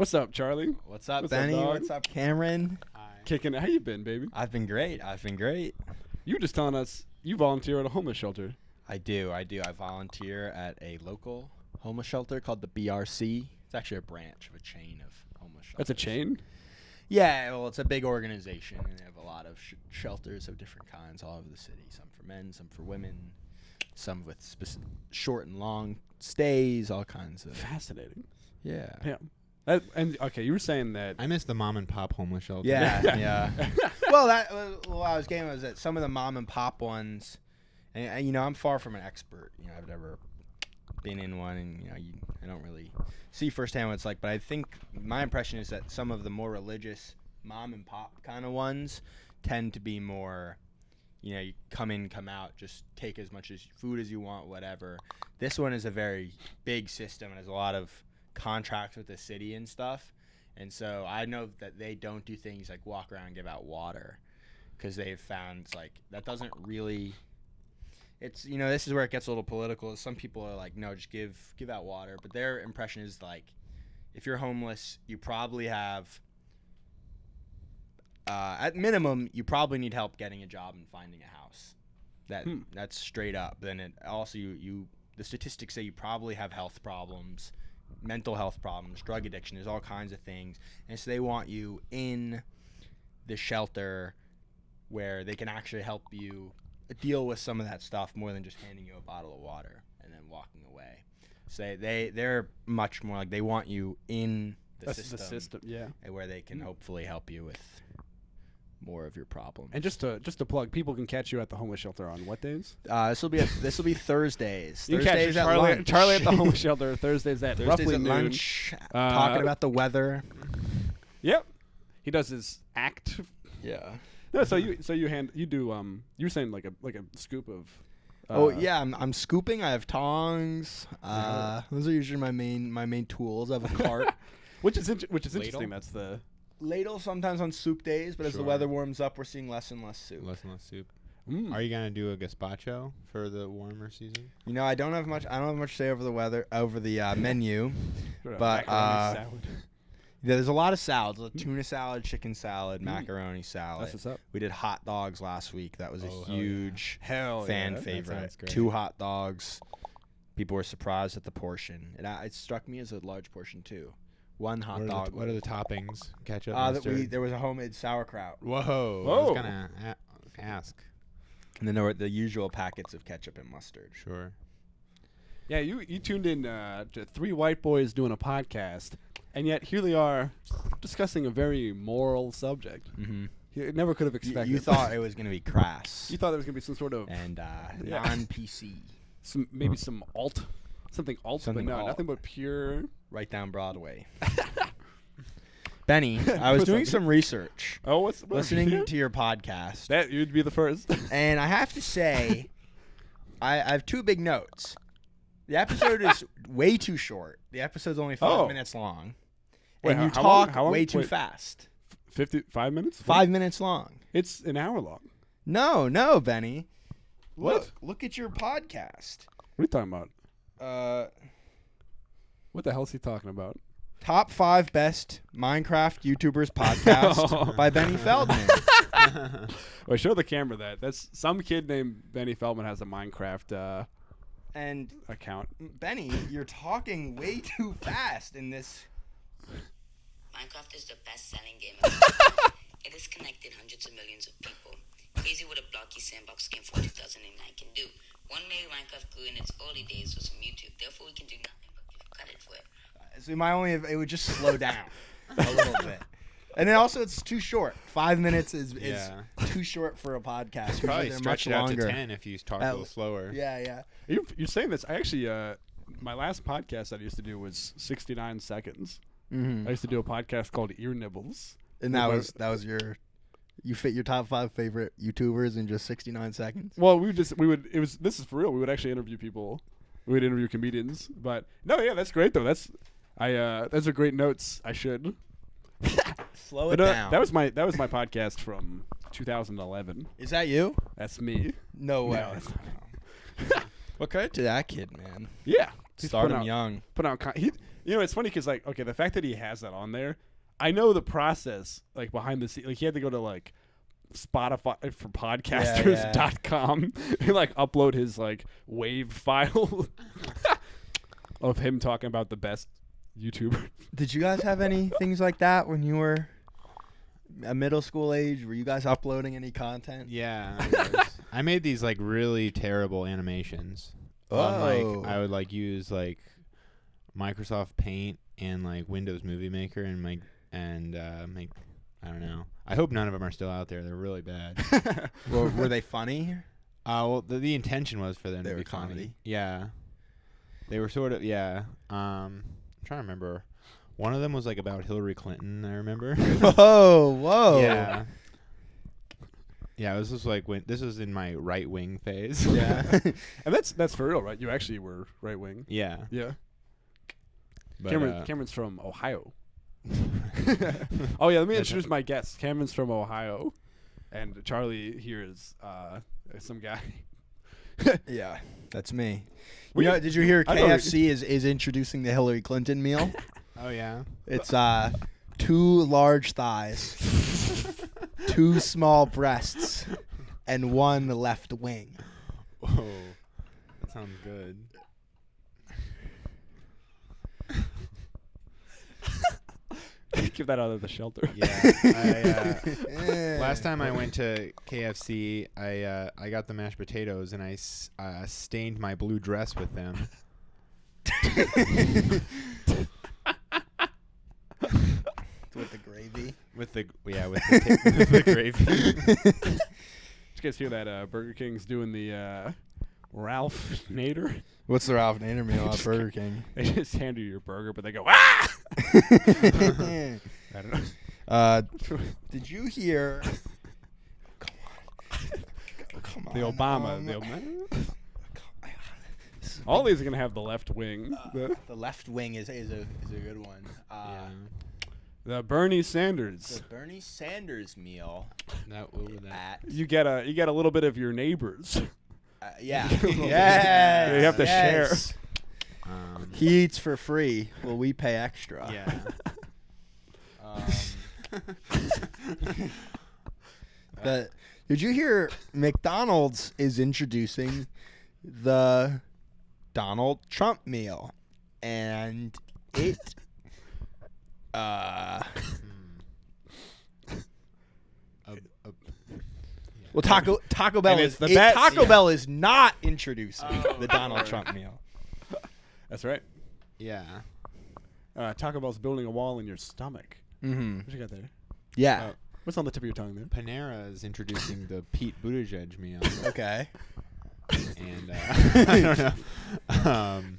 What's up, Charlie? What's up, What's up, Benny? dog? What's up, Cameron? Kicking it. How you been, baby? I've been great. You were just telling us you volunteer at a homeless shelter. I do. I volunteer at a local homeless shelter called the BRC. It's actually a branch of a chain of homeless shelters. That's a chain? Yeah, well, it's a big organization, and they have a lot of shelters of different kinds all over the city. Some for men, some for women, some with short and long stays, all kinds of. Fascinating. Yeah. Yeah. Okay, you were saying that. I miss the mom and pop homeless shelter. Yeah, yeah. Well, I was getting was that some of the mom and pop ones, and I'm far from an expert. I've never been in one, and I don't really see firsthand what it's like. But I think my impression is that some of the more religious mom and pop kind of ones tend to be more, you come in, come out, just take as much food as you want, whatever. This one is a very big system and has a lot of contracts with the city and stuff, and so I know that they don't do things like walk around and give out water, because they've found that doesn't really. It's this is where it gets a little political. Some people are like, no, just give out water, but their impression is if you're homeless, you probably have at minimum you probably need help getting a job and finding a house. That's straight up. Then it also the statistics say you probably have health problems, mental health problems, drug addiction. There's all kinds of things, and so they want you in the shelter where they can actually help you deal with some of that stuff more than just handing you a bottle of water and then walking away. So they're much more they want you in the system, yeah, where they can hopefully help you with more of your problems. And just to plug, people can catch you at the homeless shelter on what days? This will be Thursdays. You can catch Charlie at the homeless shelter Thursdays at roughly at noon. Lunch, talking about the weather. Yep, he does his act. Yeah. No, so you do you were saying like a scoop of. I'm scooping. I have tongs. Those are usually my main tools. I have a cart. which is interesting. That's the ladle sometimes on soup days, but as the weather warms up, we're seeing less and less soup. Are you gonna do a gazpacho for the warmer season? I don't have much to say over the menu, but there's a lot of salads: tuna salad, chicken salad, macaroni salad. That's what's up. We did hot dogs last week. That was a huge fan favorite. 2 hot dogs. People were surprised at the portion. It struck me as a large portion too. 1 hot dog. What are the toppings? Ketchup, mustard? There was a homemade sauerkraut. Whoa! I was gonna ask. And then there were the usual packets of ketchup and mustard. Sure. Yeah, you tuned in to 3 white boys doing a podcast, and yet here they are discussing a very moral subject. Mm-hmm. You never could have expected. You thought it was going to be crass. You thought there was going to be some sort of non-PC. Something alt, but no, nothing but pure. Right down Broadway. Benny, I was doing some research. Oh, what's listening to your podcast? That you'd be the first. And I have to say, I have 2 big notes. The episode is way too short. The episode's only 5 minutes long. Wait, and you how talk long? way too fast. 5 minutes? 5 minutes long. It's an hour long. No, Benny. What? Look at your podcast. What are you talking about? What the hell is he talking about? Top 5 best Minecraft YouTubers podcast by Benny Feldman. Wait, show the camera that. That's some kid named Benny Feldman has a Minecraft and account. Benny, you're talking way too fast in this. Minecraft is the best-selling game in the world. It has connected hundreds of millions of people. Easy with a blocky sandbox game for 2009 can do. One way Minecraft grew in its early days was from YouTube. Therefore, we can do nothing but give credit for it. So it would just slow down a little bit. And then also it's too short. 5 minutes is too short for a podcast. Probably stretch it out to 10 if you talk a little slower. Yeah. You're saying this. I actually, my last podcast that I used to do was 69 seconds. Mm-hmm. I used to do a podcast called Ear Nibbles. And that was you fit your top 5 favorite YouTubers in just 69 seconds? Well, this is for real. We would actually interview people. We would interview comedians. But no, yeah, that's great though. Those are great notes. I should slow it down. That was my podcast from 2011. Is that you? That's me. No way. No, that's not me. Well, credit to that kid, man. Yeah. Start him young. Put out You know, it's funny because like, okay, the fact that he has that on there, I know the process like behind the scenes. Like he had to go to like Spotify for podcasters.com and like upload his like wave file of him talking about the best YouTuber. Did you guys have any things like that when you were a middle school age? Were you guys uploading any content? Yeah. I made these like really terrible animations. Like I would like use like Microsoft Paint and like Windows Movie Maker and make I don't know. I hope none of them are still out there. They're really bad. Were they funny? Well, the intention was for them They to were be funny. comedy. Yeah. They were sort of I'm trying to remember. One of them was like about Hillary Clinton, I remember. Whoa. Yeah. Yeah, this was like when this was in my right wing phase. Yeah. And that's for real, right? You actually were right wing. Yeah. Yeah. But, Cameron's from Ohio. Oh yeah, let me introduce my guest. Cameron's from Ohio, and Charlie here is some guy. Yeah, that's me. We- Did you hear I know- KFC is introducing the Hillary Clinton meal? Oh yeah. It's 2 large thighs, 2 small breasts, and 1 left wing. Whoa. That sounds good. Give that out of the shelter. Yeah. Last time I went to KFC, I got the mashed potatoes and I stained my blue dress with them. With the gravy. With the the gravy. Did you guys hear that Burger King's doing the Ralph Nader? What's the Ralph Nader meal at Burger King? They just hand you your burger, but they go, ah! I don't know. Did you hear? Come on. The Obama. All these are going to have the left wing. The left wing is a good one. The Bernie Sanders. The Bernie Sanders meal. What would that? You get a little bit of your neighbors. Yeah. Yeah. You have to share. He eats for free. Well, we pay extra. Yeah. Did you hear McDonald's is introducing the Donald Trump meal, and it well, Taco Bell it's is the best. Taco Bell is not introducing the Donald Lord. Trump meal. That's right. Yeah. Taco Bell's building a wall in your stomach. Mm-hmm. What you got there? Yeah. What's on the tip of your tongue there? Panera is introducing the Pete Buttigieg meal. Okay. And I don't know.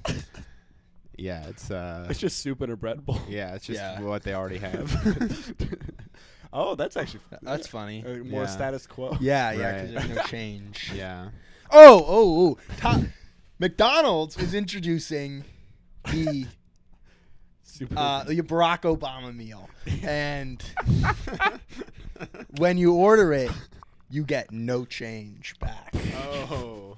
Yeah, It's just soup in a bread bowl. yeah, it's just Yeah. what they already have. Oh, that's actually That's funny. more Yeah. status quo. Yeah, Right. because there's no change. Yeah. Oh. McDonald's is introducing the Super. the Barack Obama meal, and when you order it, you get no change back. Oh.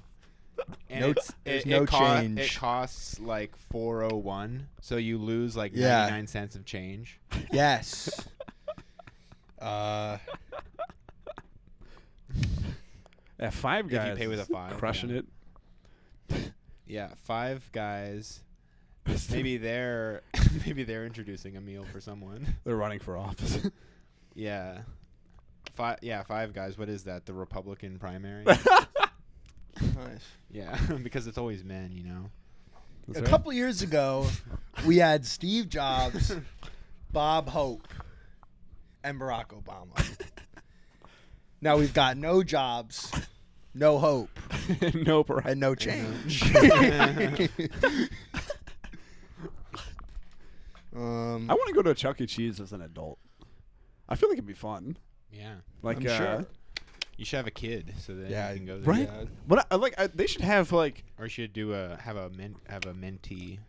And No- it's, there's it, no it, change. it costs like $4.01, so you lose like Yeah. 99 cents of change. Yes. Yeah, Five If you Guys pay with a is five, crushing yeah. it. Yeah, Five Guys. Maybe they're introducing a meal for someone. They're running for office. Yeah. Five Guys. What is that? The Republican primary? Nice. Yeah, because it's always men, you know. That's A right. couple years ago, we had Steve Jobs, Bob Hope, and Barack Obama. Now we've got no Jobs, no Hope, No, Barack. and no change. I want to go to a Chuck E. Cheese as an adult. I feel like it'd be fun. Yeah. Like, I'm sure. You should have a kid so that Yeah, you can go there. right? Yeah. But they should have like. Or you should have a mentee.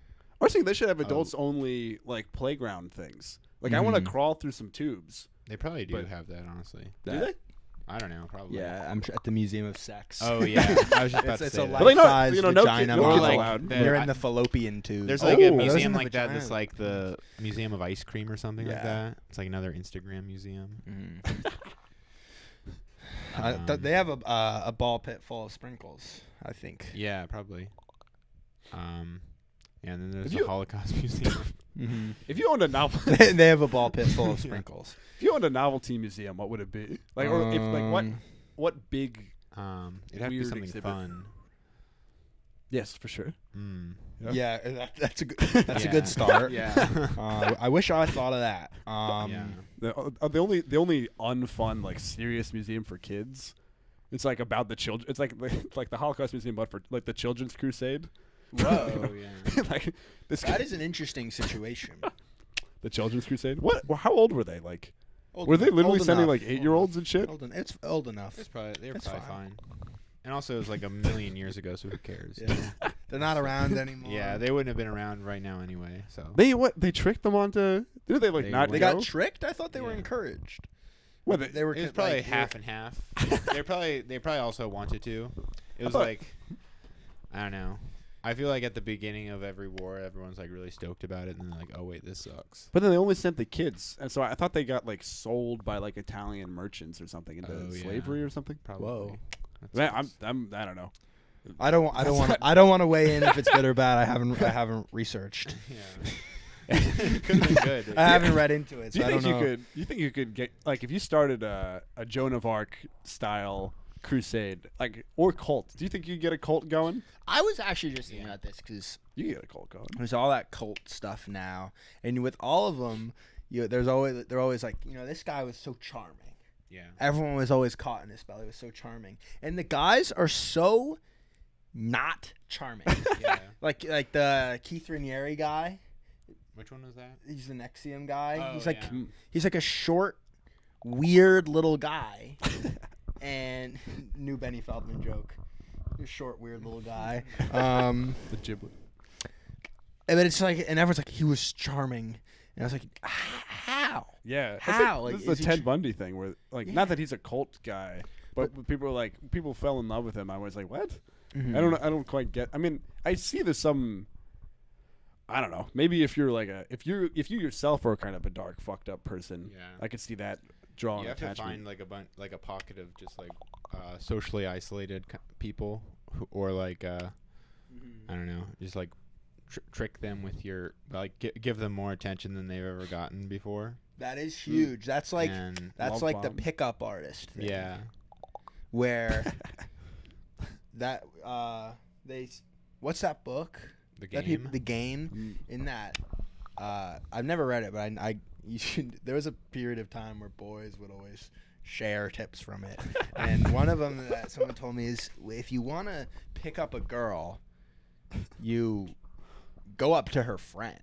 I was thinking they should have adults only like playground things. Like I want to crawl through some tubes. They probably do But- have that, honestly. Do they? I don't know, probably. Yeah, I'm at the Museum of Sex. Oh yeah, I was just about to It's say a that. But, like, no, life-size you know, no vagina kid- no kids model. allowed. You're I- in the fallopian tube. There's Oh, like a those museum in the like that that's vagina. like the Museum of Ice Cream or something like Yeah. that. It's like another Instagram museum. They have a ball pit full of sprinkles, I think. Yeah, probably. Yeah, and then there's If the you- Holocaust Museum. Mm-hmm. If you owned a novel, They have a ball pit full of Yeah. sprinkles. if you owned a novelty museum, what would it be? Like, or if like what big? It'd have to be Weird something exhibit. fun. Yes, for sure. Mm. Yeah, that's a good. That's a good Yeah. start. Yeah. I wish I thought of that. Yeah. The only unfun like serious museum for kids. It's like about the children. It's like the Holocaust Museum, but for like the Children's Crusade. Whoa, Oh yeah. Like this. that is an interesting situation. The Children's Crusade. What? Well, how old were they? Like, Old were they enough- literally old sending enough. like 8-year-olds and shit? It's old enough. They were It's probably fine. fine. And also, it was like a million years ago, so who cares? Yeah. They're not around anymore. Yeah, they wouldn't have been around right now anyway. So They tricked them onto. Did they like They not? They were- go? got tricked. I thought they were Yeah. encouraged. What, They were it was like, probably half and half. They probably also wanted to. It was thought- like, I don't know. I feel like at the beginning of every war, everyone's like really stoked about it, and then they're like, oh wait, this sucks. But then they only sent the kids, and so I thought they got like sold by like Italian merchants or something into Oh, yeah. slavery or something. Probably. Whoa. That Man, sucks. I don't know. I don't want to weigh in if it's good or bad. I haven't researched. Yeah. Could have been good. I haven't read into it, Do so you I don't think know. you think you could get like if you started a Joan of Arc style crusade like or cult? Do you think you could get a cult going? I was actually just thinking Yeah. about this because You could get a cult going. there's all that cult stuff now, and with all of them, they're always like, this guy was so charming. Yeah. Everyone was always caught in his spell. He was so charming, and the guys are so not charming. Yeah. like the Keith Raniere guy. Which one was that? He's the Nexium guy. Oh, he's like yeah. he's like a short, weird little guy. And new Benny Feldman joke. You're a short, weird little guy. The giblet. But it's like, and everyone's like, he was charming. And I was like, how? Yeah. How? This is Like, the is he Ted Bundy thing where like not that he's a cult guy, but people fell in love with him. I was like, what? Mhm. I don't quite get. I mean, I see there's some. I don't know. Maybe if you're like if you yourself are kind of a dark, fucked up person, Yeah. I could see that drawing You have to attachment. find like a pocket of just like socially isolated people, or like I don't know, just like trick them with your give them more attention than they've ever gotten before. That is huge. That's like And that's Love like the bomb. pickup artist thing. yeah, Where that what's that book? the That game. the game Mm. in that. I've never read it, but you should. There was a period of time where boys would always share tips from it, and one of them that someone told me is if you want to pick up a girl, you go up to her friend,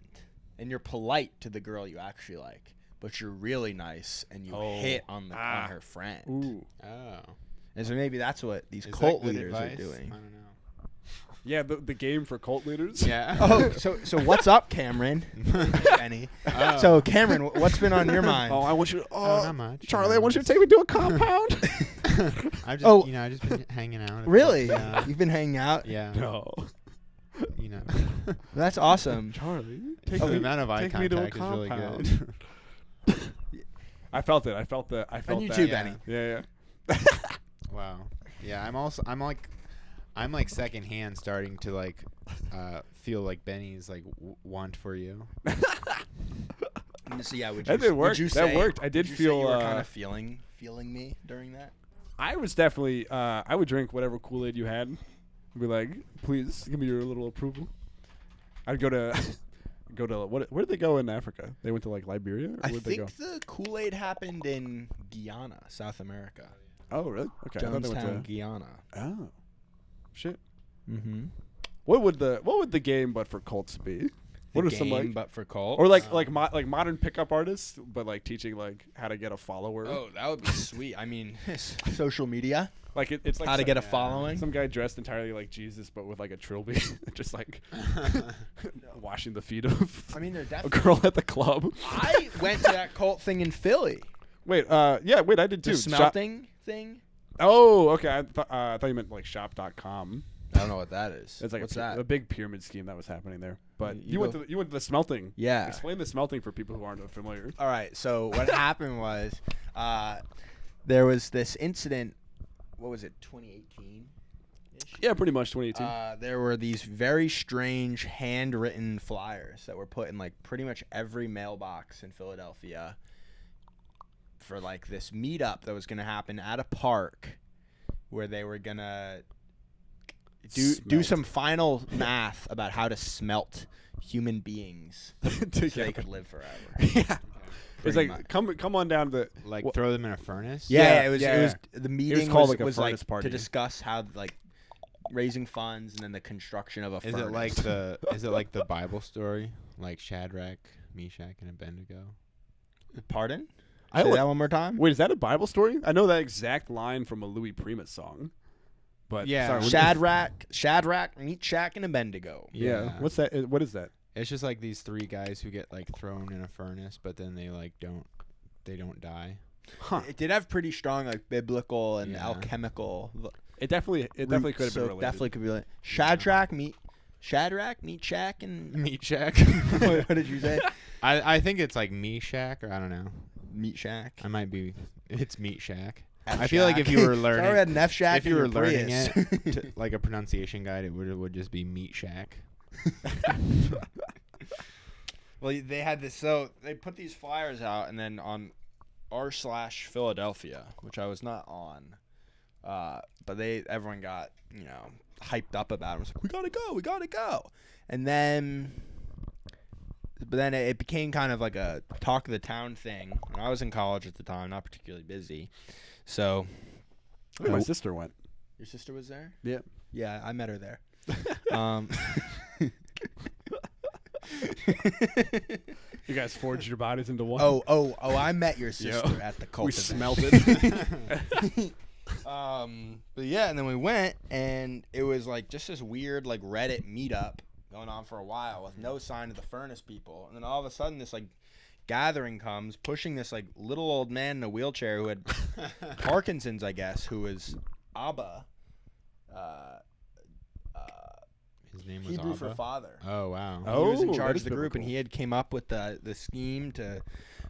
and you're polite to the girl you actually like, but you're really nice and you Oh. hit on her friend. Ooh. Oh, And so maybe that's what these is cult that good leaders advice? are doing. I don't know. Yeah, the game for cult leaders. Yeah. Oh, so what's up, Cameron? Benny. Oh. So Cameron, what's been on your mind? Oh, I want you. To, Oh, not much. Charlie, I want you to take me to a compound. I've just, Oh. I've just been hanging out. Really? Yeah. You've been hanging out? Yeah. no, You know. That's awesome. Charlie, The amount of eye take me to a contact is really compound. good. I felt it. I felt that. you that. too, yeah. Benny. Yeah, Wow. Yeah, I'm like secondhand starting to like feel like Benny's like want for you. So yeah, That did work. Would you That say, worked. I did would you feel, say you were uh, kind of feeling me during that. I was definitely. I would drink whatever Kool-Aid you had. I'd be like, please give me your little approval. I'd go to what? Where did they go in Africa? They went to like Liberia. Or I where'd they go? think the Kool-Aid happened in Guyana, South America. Oh really? Okay. I thought they Jonestown, went to, Guyana. oh, shit. Mm-hmm. What would the game but for cults be? What are some like but for cult? or like modern pickup artists, but like teaching like how to get a follower? Oh, that would be sweet. I mean, social media. Like it's like How to some, get a following. some guy dressed entirely like Jesus, but with like a trilby, just like washing the feet of I mean, they're a definitely. girl at the club. I went to that cult thing in Philly. Wait, yeah, wait, I did too. The smelting. thing? Oh, okay. I thought you meant like shop.com. I don't know what that is. It's like What's a that? big pyramid scheme that was happening there. But You went to the smelting. Yeah. Explain the smelting for people who aren't familiar. All right. So what happened was, there was this incident. What was it? 2018. Yeah, pretty much 2018. There were these very strange handwritten flyers that were put in like pretty much every mailbox in Philadelphia for like this meetup that was going to happen at a park where they were going to do some final math about how to smelt human beings so they could live forever. Yeah. It's like much. come on down to Like throw them in a furnace. Yeah, Yeah, it was. yeah, It was yeah. the meeting called, was, like, a was furnace like party. to discuss how like raising funds and then the construction of a Is furnace. it like the Bible story, like Shadrach, Meshach, and Abednego? Pardon? I Say would- that one more time. Wait, is that a Bible story? I know that exact line from a Louis Primus song. But Yeah. sorry, Shadrach, Meshach, and Abednego. yeah. What's that? What is that? It's just like these three guys who get like thrown in a furnace, but then they like don't die. Huh. It did have pretty strong like biblical and Yeah. alchemical. It definitely could have been so related. definitely could be like Shadrach, Meshach, and Meshach. what did you say? I think it's like Meshach, or I don't know. Meshach. I might be. It's Meat Shack. F I feel like if Shack. you were Sorry, learning, we had an F Shack. if you were learning Prius. it, like a pronunciation guide, it would just be Meat Shack. Well, they had this. So they put these flyers out, and then on r/Philadelphia, which I was not on, but everyone got hyped up about it. It was like, we gotta go, and then. But then it became kind of like a talk of the town thing. And I was in college at the time, not particularly busy. So. I think my sister went. Your sister was there? Yeah. Yeah, I met her there. You guys forged your bodies into one. Oh! I met your sister at the cult we event. smelted. But yeah, and then we went, and it was like just this weird like Reddit meetup going on for a while with no sign of the furnace people, and then all of a sudden this like gathering comes, pushing this like little old man in a wheelchair who had Parkinson's, I guess, who was Abba. His name was Hebrew Abba? for father. Oh wow. He was in Oh, charge that of the is group, and biblical. he had came up with the scheme to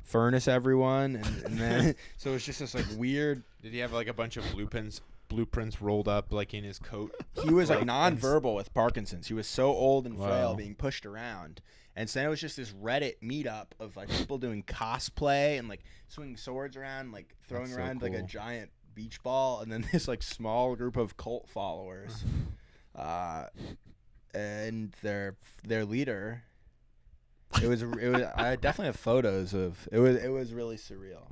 furnace everyone, and then so it was just this like weird. Did he have like a bunch of blueprints rolled up like in his coat? He was like Right. nonverbal with Parkinson's. He was so old and frail, Wow. being pushed around. And so then it was just this Reddit meetup of like people doing cosplay and like swinging swords around, like throwing That's so around like a cool. giant beach ball, and then this like small group of cult followers, and their leader. It was. I definitely have photos of it. Was really surreal.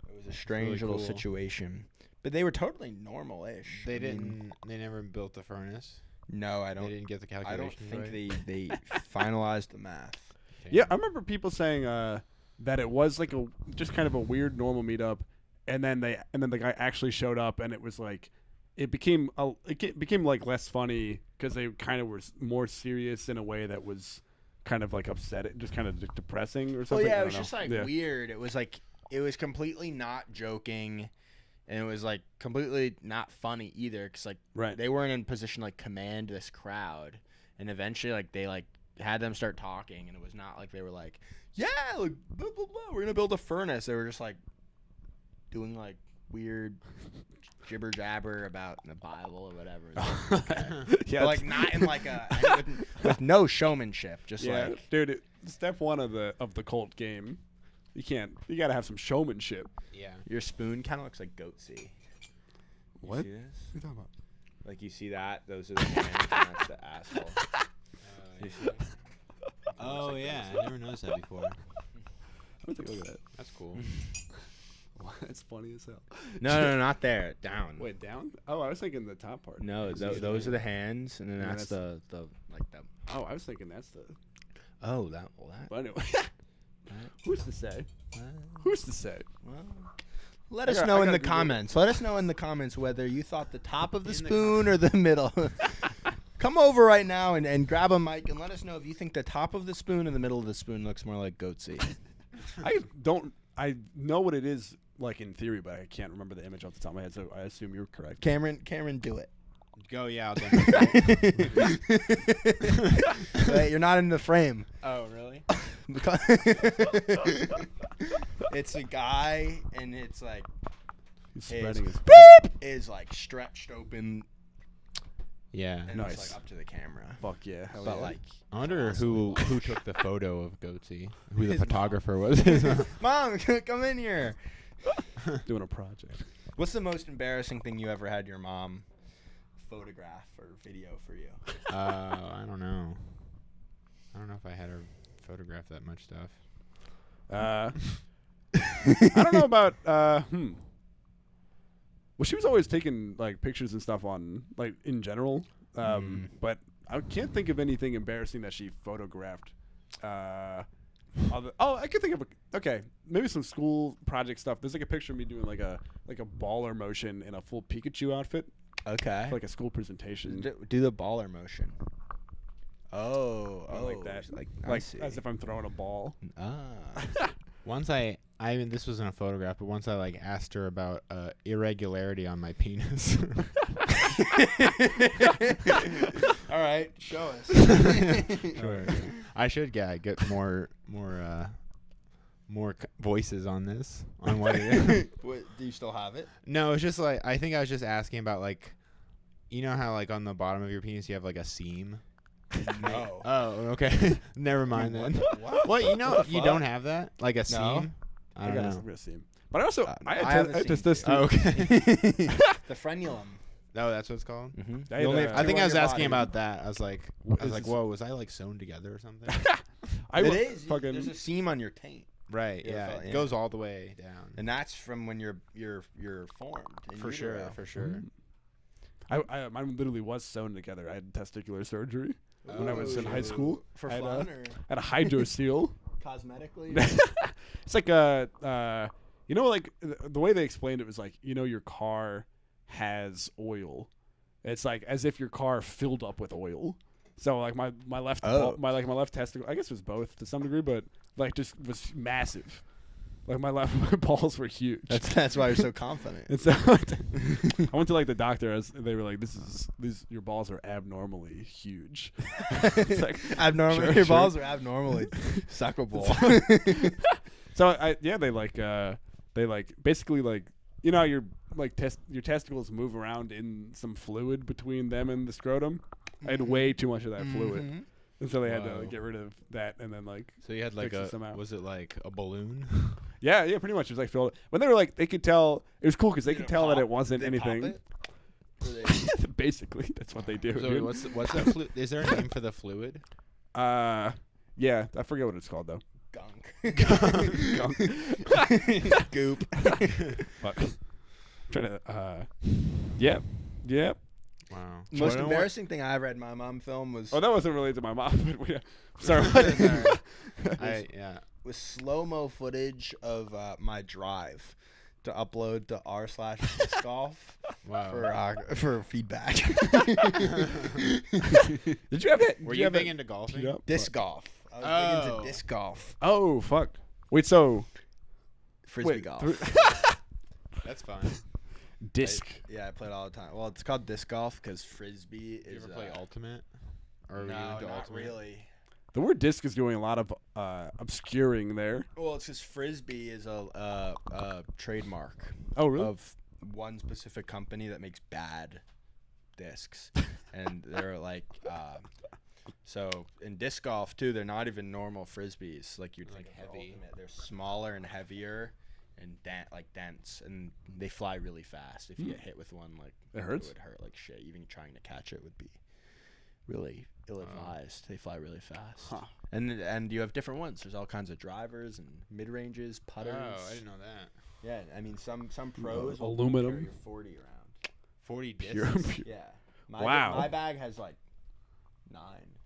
It was a strange really little cool. situation, but they were totally normal-ish. They I mean, They never built the furnace. No, I They don't. didn't get the I calculations don't think right. they finalized the math. Yeah, I remember people saying that it was like just kind of a weird normal meetup, and then the guy actually showed up, and it was like it became like less funny because they kind of were more serious in a way that was kind of like upsetting, just kind of depressing or Well, something. I yeah, it don't was know. just like Yeah. weird. It was like it was completely not joking, and it was like completely not funny either. Because like Right. they weren't in position to, like command this crowd, and eventually like they like had them start talking, and it was not like they were like, yeah, like blah blah blah, we're gonna build a furnace. They were just like doing like weird jibber jabber about the Bible or whatever. Yeah, But like not in like a with no showmanship, just yeah, like dude. Step one of the cult game. You gotta have some showmanship. Yeah. your spoon kind of looks like goatsy. You What? see this? What are you talking about? Like you see that? Those are the hands, and that's the asshole. You see that? Oh yeah, I never noticed that before. I'm gonna take a look at that. That's cool. It's funny as hell. No, not there. Down. Wait, down? Oh, I was thinking the top part. No, those are the hands, and then Yeah, that's the like the. Oh, I was thinking that's the. Oh, that. But anyway, who's to say? Who's to say? Well, let I us got- know I in gotta the Google it. comments. Let us know in the comments whether you thought the top of the In the spoon or the middle. Come over right now and grab a mic and let us know if you think the top of the spoon and the middle of the spoon looks more like goatsy. I know what it is like in theory, but I can't remember the image off the top of my head, so I assume you're correct. Cameron, do it. Go, yeah, I'll definitely. Wait, you're not in the frame. Oh, really? Because it's a guy, and it's like He's spreading his is like stretched open, Yeah. and Nice. it's like up to the camera. fuck yeah. Hell But yeah. like, I wonder who took the photo of Goatsy. Who the His photographer was. Mom, come in here. doing a project. What's the most embarrassing thing you ever had your mom photograph or video for you? I don't know. I don't know if I had her photograph that much stuff. I don't know about Well, she was always taking like pictures and stuff on like in general. But I can't think of anything embarrassing that she photographed. I could think of maybe some school project stuff. There's like a picture of me doing like a baller motion in a full Pikachu outfit, Okay. for, like a school presentation. Do the baller motion. Oh, like that, like as if I'm throwing a ball. Once this wasn't a photograph, but once I like asked her about irregularity on my penis. All right, show us. Sure. I should get more voices on this. On what it is. What, do you still have it? No, it's just like I think I was just asking about like, you know how like on the bottom of your penis you have like a seam. No. Oh, okay. Never mind then. What you know? You don't have that like a seam. I don't know. I'm gonna see him. But I also I I had have a testosterone. Oh, okay. The frenulum. No, that's what it's called. Mm-hmm. I had, I think I was your asking body. about that. I was like, Is this- whoa, was I like sewn together or something? I It wa- is. fucking. There's a seam on your taint, Right. Yeah, Yeah. yeah. It goes all the way down. and that's from when you're formed. in For sure. utero. For sure. Mine literally was sewn together. I had testicular surgery when I was in high Oh, school. For I had fun a, or had a hydrocele. cosmetically? It's like like the way they explained it was like, your car has oil. It's like as if your car filled up with oil. So like my left Oh. my left testicle, I guess it was both to some degree, but like just was massive. Like my balls were huge. That's why you're so confident. And so I went to like the doctor. They were like, your balls are abnormally huge." It's like, Abnormal. sure, Your sure. balls are abnormally suckable. So they basically how your your testicles move around in some fluid between them and the scrotum. I had way too much of that fluid, Mhm. and so they had to Whoa. get rid of that, and then So you had like Fix it somehow. was it like a balloon? yeah, pretty much it was like filled. When they were like, they could tell it was cool because they could tell that it wasn't They pop anything. it? Or they- Basically, that's what they do. So dude. what's that fluid? Is there a name for the fluid? Yeah, I forget what it's called though. Gunk. Goop. Fuck. Trying to. Yeah. Wow. Most embarrassing thing I ever had my mom film was Oh, that wasn't related to my mom. But sorry. was slow-mo footage of my drive to upload to r/disc golf Wow. for feedback. Did you have it? Were you big into golfing? Disc golf. I was big into disc golf, Oh fuck. Wait. So frisbee wait, golf. That's fine. disc. Yeah, I played all the time. Well, it's called disc golf because frisbee Did you is. ever play ultimate? Or were you No, into not ultimate? really. The word disc is doing a lot of obscuring there. Well, it's because frisbee is a trademark Oh really? of one specific company that makes bad discs, and they're like, so in disc golf too, they're not even normal frisbees like you'd Like think of for heavy. ultimate. They're smaller and heavier and dense, and they fly really fast. If you get hit with one, like It hurts? It would hurt like shit. Even trying to catch it would be really ill-advised. They fly really fast. Huh. And you have different ones. There's all kinds of drivers and mid-ranges, putters. Oh, I didn't know that. Yeah, I mean some pros will Aluminum. carry 40 around. 40 discs. Pure. Yeah. Wow. My bag has like 9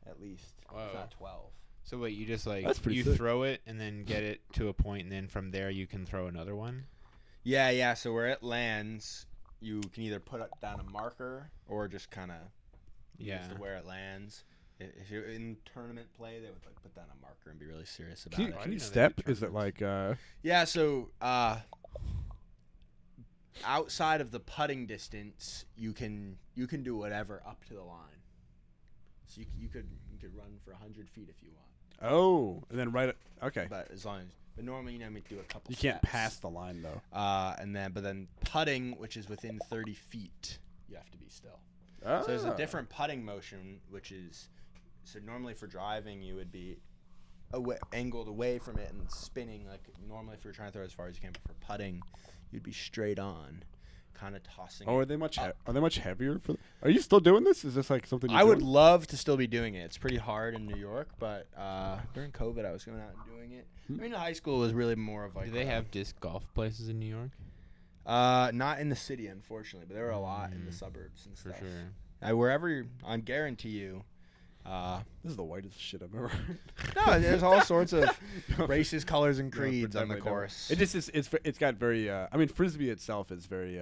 at least. Whoa. If not 12. So wait, you just like That's pretty you sick. throw it and then get it to a point, and then from there you can throw another one. Yeah. So where it lands, you can either put down a marker or just kind of use where it lands. If you're in tournament play, they would like put down a marker and be really serious about Can you, it. I can you didn't know they step? did Is it like Yeah, so outside of the putting distance, you can do whatever up to the line. So you could run for 100 feet if you want. Oh, and then okay. But normally you do a couple. You can't steps. pass the line though. But then putting, which is within 30 feet, you have to be still. Oh. So there's a different putting motion, which is so normally for driving you would be angled away from it and spinning like normally if you're trying to throw as far as you can. But for putting, you'd be straight on, kind of tossing. Oh, are they much heavier? Are you still doing this? Is this like something I would love to still be doing it. It's pretty hard in New York, but during COVID, I was going out and doing it. I mean, high school was really more of like. Do they have disc golf places in New York? Not in the city, unfortunately, but there are a lot in the suburbs and stuff. For sure. Wherever I guarantee you. This is the whitest shit I've ever heard. No, there's all sorts of races, colors, and creeds on the course. It just is. It's got very. I mean, frisbee itself is very.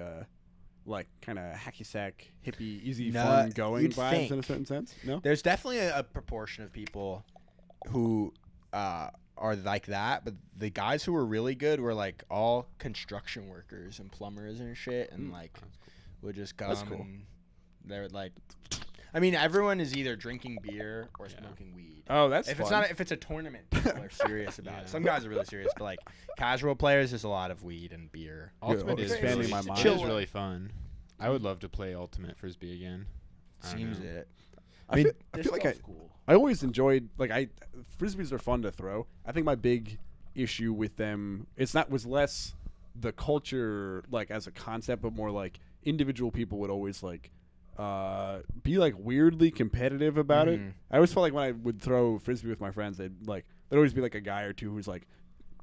Like kind of hacky sack, hippie, easy, fun going vibes in a certain sense. No, there's definitely a proportion of people who are like that, but the guys who were really good were like all construction workers and plumbers and shit, and like would just come. That's cool. And they're like, I mean, everyone is either drinking beer or smoking weed. Oh, that's fun. If it's a tournament, people are serious about it. Some guys are really serious, but like casual players, there's a lot of weed and beer. Ultimate is expanding my mind. Chill is really fun. I would love to play Ultimate Frisbee again. Seems it. I feel like I always enjoyed frisbees are fun to throw. I think my big issue with them was less the culture like as a concept, but more like individual people would always like be like weirdly competitive about it. I always felt like when I would throw frisbee with my friends, there'd always be like a guy or two who's like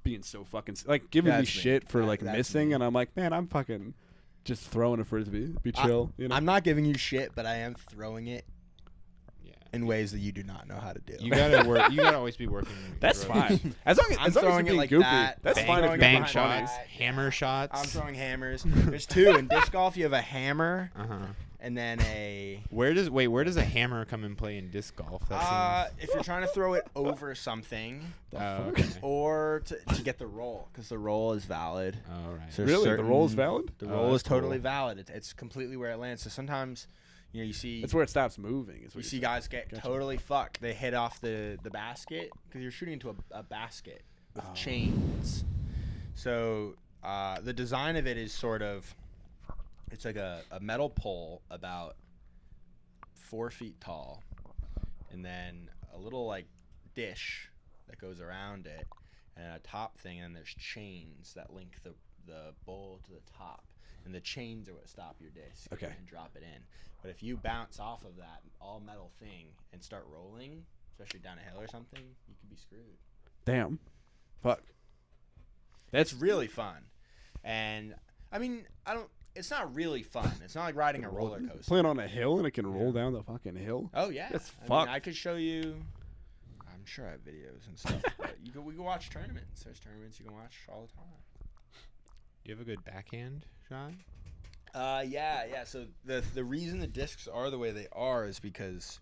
being so fucking like giving me shit for like missing, and I'm like, man, I'm fucking just throwing a frisbee. Be chill. You know? I'm not giving you shit, but I am throwing it. In ways that you do not know how to do. You gotta work. You gotta always be working. That's fine. As long as throwing you're it like goofy, that. That's fine. If Bang shots, hammer shots. I'm throwing hammers. There's two in disc golf. You have a hammer, and then a. Where does a hammer come and play in disc golf? If you're trying to throw it over something, or to get the roll, because the roll is valid. Oh right. So really, the roll is valid. The roll is totally valid. It's completely where it lands. So sometimes. You see. That's where it stops moving. You see guys get totally fucked. They hit off the basket because you're shooting into a basket with chains. So the design of it is sort of, it's like a metal pole about 4 feet tall, and then a little like dish that goes around it, and a top thing, and there's chains that link the bowl to the top. And the chains are what stop your disc. Okay. And drop it in. But if you bounce off of that all metal thing and start rolling, especially down a hill or something, you could be screwed. Damn. Fuck. That's really fun. And I mean, it's not really fun. It's not like riding a roller coaster. Playing on a hill and it can roll down the fucking hill. Oh yeah. That's I fuck. mean, I could show you. I'm sure I have videos and stuff. But we can watch tournaments. There's tournaments you can watch all the time. Do you have a good backhand shot? Yeah. So the reason the discs are the way they are is because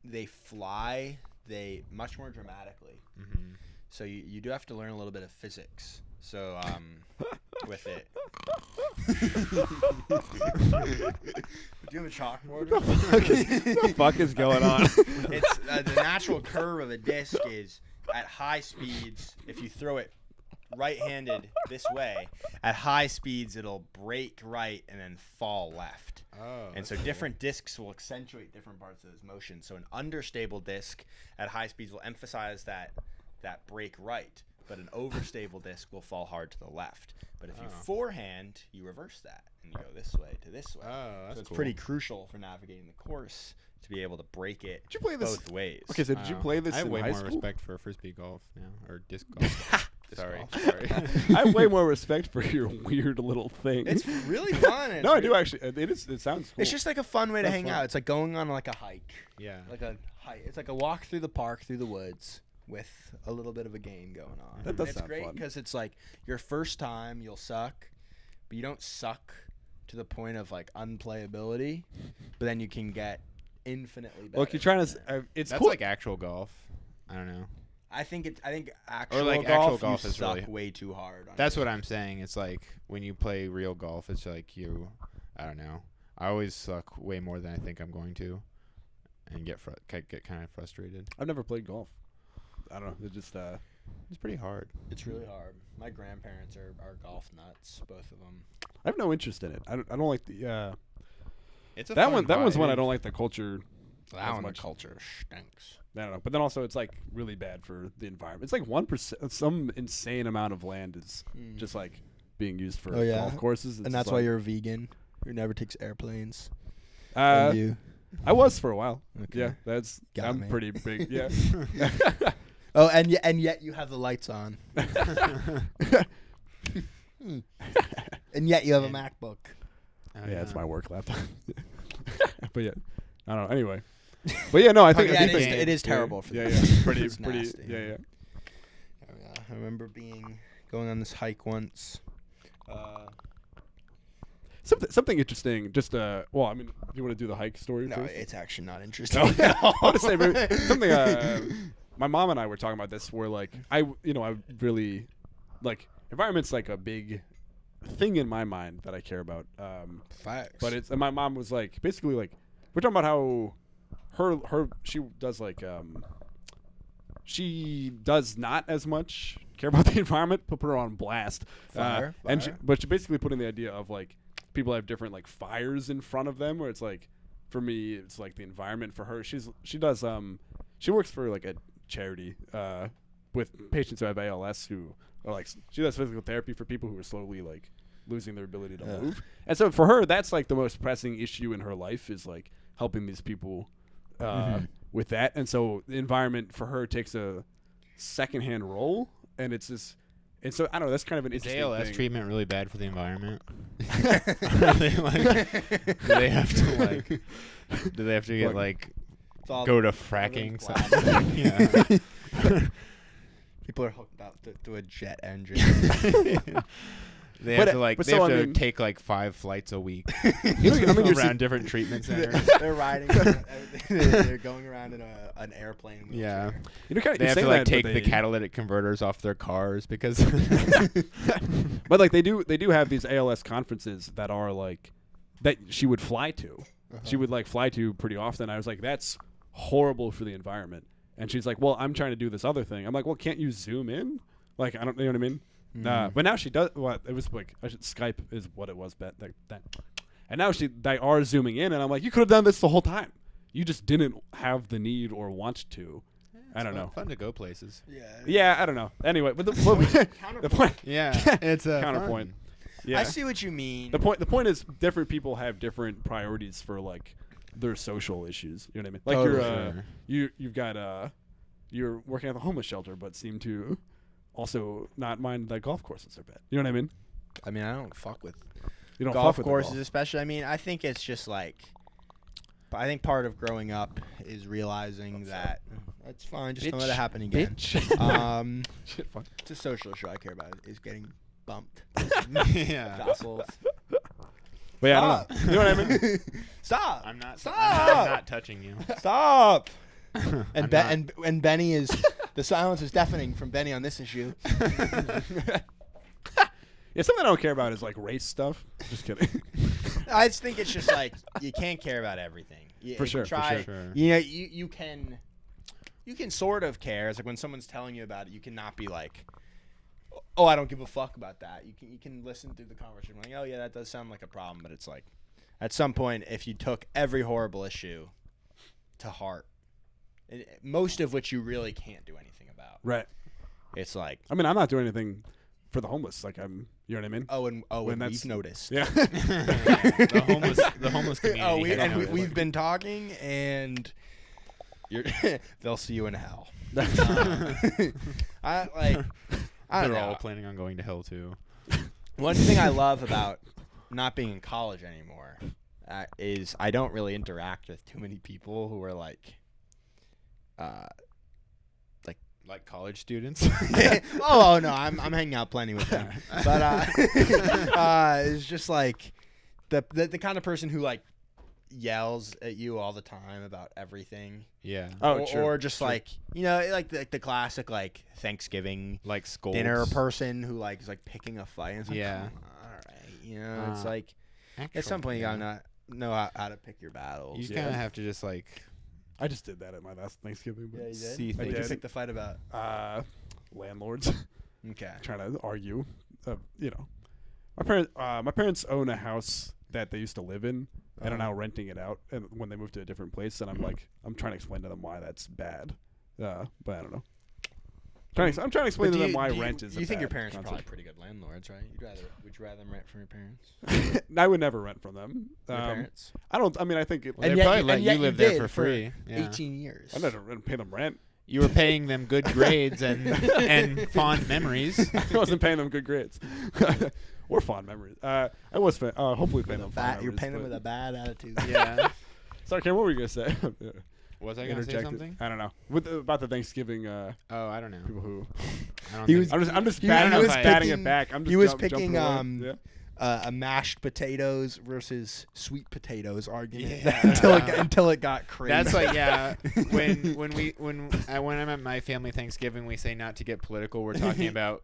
they fly much more dramatically. Mm-hmm. So you do have to learn a little bit of physics. So with it. Do you have a chalkboard? What the fuck is going on? It's the natural curve of a disc is at high speeds. If you throw it right-handed this way, at high speeds it'll break right and then fall left. And so different discs will accentuate different parts of those motions. So an understable disc at high speeds will emphasize that break right, but an overstable disc will fall hard to the left. But if you forehand, you reverse that and you go this way to this way. So it's pretty crucial for navigating the course to be able to break it Did you play this both ways. Okay, so did you play this I have in way high more school? respect for frisbee golf now, or disc golf. Sorry. I have way more respect for your weird little thing. It's really fun. No, I do actually. It sounds cool. It's just like a fun way to hang out. It's like going on like a hike. Yeah. Like a hike. It's like a walk through the park, through the woods, with a little bit of a game going on. That does It's sound great fun. because it's like your first time you'll suck, but you don't suck to the point of like unplayability. But then you can get infinitely better. Look, you're trying to. It's That's cool. like actual golf. I don't know. I think actual like golf, actual golf you is suck really- way too hard. That's what I'm saying. It's like when you play real golf, it's like I don't know. I always suck way more than I think I'm going to, and get kind of frustrated. I've never played golf. I don't know. It's just It's pretty hard. It's really hard. My grandparents are golf nuts, both of them. I have no interest in it. I don't like the It's a that fun one. That one's vibe. one I don't like the culture. That one, the much. culture stinks. I don't know. But then also it's like really bad for the environment. It's like 1%. Some insane amount of land is just like being used for golf courses. It's And that's just why like, you're a vegan who never takes airplanes. I was for a while. Okay. Yeah, that's Got I'm me. pretty big. Yeah. Oh, and yet you have the lights on. And yet you have a MacBook. Oh, Yeah, it's my work laptop. But yeah, I don't know. Anyway, but yeah, no, I think Yeah, I think it is terrible for yeah, them. yeah, pretty, It's pretty, nasty. yeah. I remember going on this hike once. Something interesting. Just well, I mean, do you want to do the hike story No, first? it's actually not interesting. No, I want to say maybe something. My mom and I were talking about this. Where like I really like environment's like a big thing in my mind that I care about. Facts. But it's and my mom was like basically like we're talking about how she does like she does not as much care about the environment. Put her on blast. Fire. But she basically put in the idea of like people have different like fires in front of them where it's like for me it's like the environment. For her she works for like a charity with patients who have ALS who are like she does physical therapy for people who are slowly like losing their ability to move. And so for her that's like the most pressing issue in her life is like helping these people with that. And so the environment for her takes a secondhand role and it's just and so I don't know, that's kind of an Is interesting ALS thing. treatment really bad for the environment? Are they like, do they have to get like go to fracking? Yeah. People are hooked up to a jet engine. They have to but they so, have I to mean- take like 5 flights a week you're around different treatment centers. They're riding. They're going around in an airplane. Yeah. You know, kind of, They have to like take the catalytic converters off their cars because But like they do have these ALS conferences that are like that she would fly to. She would like fly to pretty often. I was like, that's horrible for the environment. And she's like, well, I'm trying to do this other thing. I'm like, well, can't you zoom in? Like, I don't, you know what I mean? But now she does. What it was like, Skype is what it was. That. And now they are zooming in, and I'm like, you could have done this the whole time. You just didn't have the need or want to. I don't know. Fun to go places. Yeah, I don't know. Anyway, but the point. Yeah, it's a counterpoint. Yeah. I see what you mean. The point is different people have different priorities for like their social issues. You know what I mean? Like Totally. you've got you're working at the homeless shelter, but seem to also not mind that golf courses are bad. You know what I mean? I mean, I don't fuck with You don't golf fuck with courses, the golf. especially. I mean, I think it's just like. But I think part of growing up is realizing that that's fine. Just don't let it happen again. Bitch. Shit, fuck. It's a social issue I care about is getting bumped, Yeah. jostled. But yeah, I don't know. You know what I mean? Stop! I'm not Stop! I'm not touching you. Stop! I'm And not- and Benny is the silence is deafening from Benny on this issue. Yeah, something I don't care about is like race stuff. Just kidding. I just think it's just like you can't care about everything. You, For you sure, for try, sure. You know, you can sort of care. It's like when someone's telling you about it, you cannot be like, oh, I don't give a fuck about that. You can listen through the conversation like, oh yeah, that does sound like a problem, but it's like, at some point, if you took every horrible issue to heart, most of which you really can't do anything about, Right. it's like, I mean, I'm not doing anything for the homeless. Like you know what I mean? and When we've that's- noticed. Yeah. the homeless community. has noticed. We've been talking, and they'll see you in hell. I don't They're all know. planning on going to hell too. One thing I love about not being in college anymore is I don't really interact with too many people who are like Like college students. oh no, I'm hanging out plenty with them. But it's just like the kind of person who like yells at you all the time about everything. Yeah. Oh, or, true. or just like like the classic like Thanksgiving Like scolds. dinner person who like is like picking a fight. And it's like, Yeah. come on, all right, it's like Actually, at some point you yeah. gotta know how to pick your battles. You kind of have to just like I just did that at my last Thanksgiving. But Yeah, you did. see What did you things. pick the fight about? Landlords Okay. trying to argue. My parents own a house that they used to live in and are now renting it out. And when they moved to a different place, and I'm trying to explain to them why that's bad. But I don't know. I'm trying to explain to them why rent is. You think your bad parents are probably concept. pretty good landlords, right? Would you rather them rent from your parents? I would never rent from them. Your parents? I don't. I mean, I think Well, And they yet probably you- let and you yet you live there did for for free. Yeah. 18 years. I never pay them rent. You were paying them good grades and fond memories. I wasn't paying them good grades. Or fond memories. I was hopefully paying them. You're paying them with a bad attitude. Yeah. Sorry, Karen, what were you gonna say? Was I gonna say something? I don't know. About the Thanksgiving Oh, I don't know. people who. I don't He think was- I'm just He batting, was batting picking- it back. I'm just he was jumping picking away. a mashed potatoes versus sweet potatoes argument Yeah. until it got crazy. That's like when I'm at my family Thanksgiving, we say not to get political. We're talking about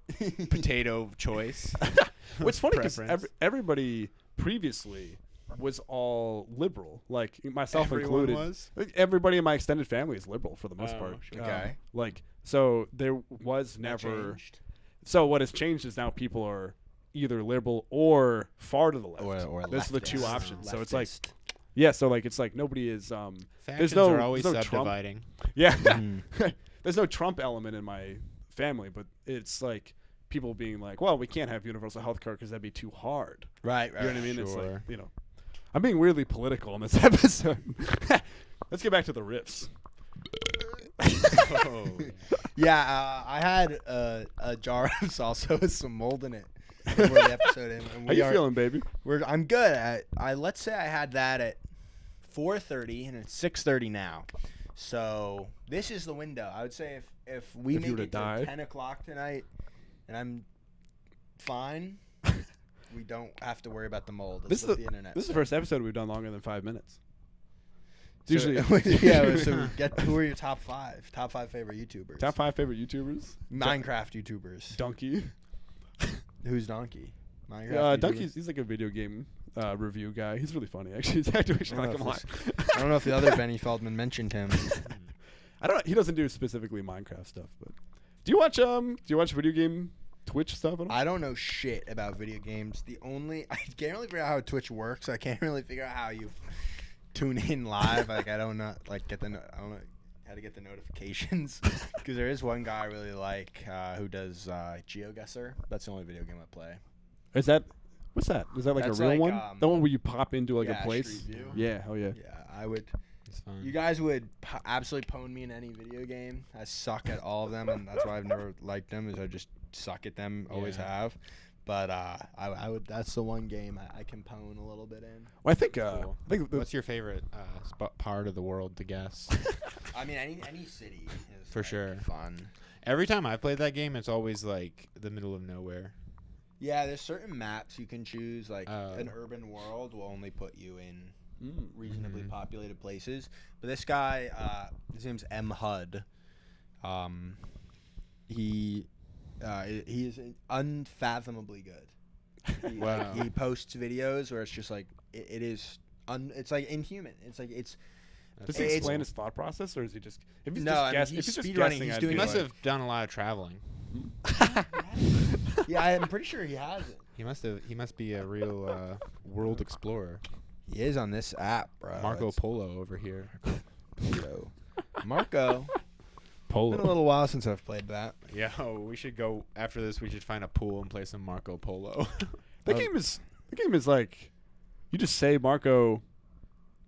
potato choice. What's funny because Preference. everybody previously was all liberal, like myself Everyone included. was? Like, everybody in my extended family is liberal for the most Oh, part. sure. Okay. So there was That never. changed. So what has changed is now people are either liberal or far to the left. Or Those are the two leftist. options. So it's like, Leftist. yeah. So like it's like nobody is. Factions no- are always there's no Trump. subdividing. Yeah. Mm. There's no Trump element in my family, but it's like people being like, well, we can't have universal health care because that'd be too hard. Right. You know what I mean? It's like, Sure. I'm being weirdly political in this episode. Let's get back to the riffs. Oh. Yeah, I had a jar of salsa with some mold in it before the episode. And How you feeling, baby? I'm good. Let's say I had that at 4:30 and it's 6:30 now. So this is the window. I would say if we If you make were it to die. to 10 o'clock tonight and I'm fine, we don't have to worry about the mold. This is That's what the the internet This is the said. first episode we've done longer than 5 minutes. So- Usually yeah. So who are your top five favorite YouTubers? top 5 favorite YouTubers. Minecraft YouTubers. Donkey. Who's Donkey? Minecraft YouTuber? Donkey's he's like a video game review guy. He's really funny actually. He's actually I like don't him a know lot. I don't know if the other Benny Feldman mentioned him. I don't know. He doesn't do specifically Minecraft stuff, but do you watch video game Twitch stuff at all? I don't know shit about video games. I can't really figure out how Twitch works. I can't really figure out how you tune in live. Like I don't know, I don't know how to get the notifications. Because there is one guy I really like who does GeoGuessr. That's the only video game I play. Is that what's that? Is that like That's a real like, one? The one where you pop into like yeah, a place? Street View. Yeah, hell yeah. Yeah, I would. It's fun. You guys would absolutely pwn me in any video game. I suck at all of them, and that's why I've never liked them. Is I just suck at them, always Yeah. have. But I would. That's the one game I can pwn a little bit in. Well, I think Cool. I think What's your favorite part of the world to guess? I mean, any city is For like, sure. fun. Every time I've played that game, it's always like the middle of nowhere. Yeah, there's certain maps you can choose. Like Oh. an urban world will only put you in reasonably Mhm. populated places. But this guy, his name's M Hud. He is unfathomably good. Wow. He posts videos where it's just like it's like inhuman. It's like it's Does he It's- explain his thought process, or is he just if he's No, just I mean, guessing? he's If he's just speedrunning, guessing, he's I'd doing He be must like, have done a lot of traveling. yeah. I'm pretty sure he has it. He must be a real world explorer. He is on this app, bro. Marco It's Polo over here. Polo. Marco. Polo. Been a little while since I've played that. Yeah, we should go after this. We should find a pool and play some Marco Polo. The game is like, you just say Marco,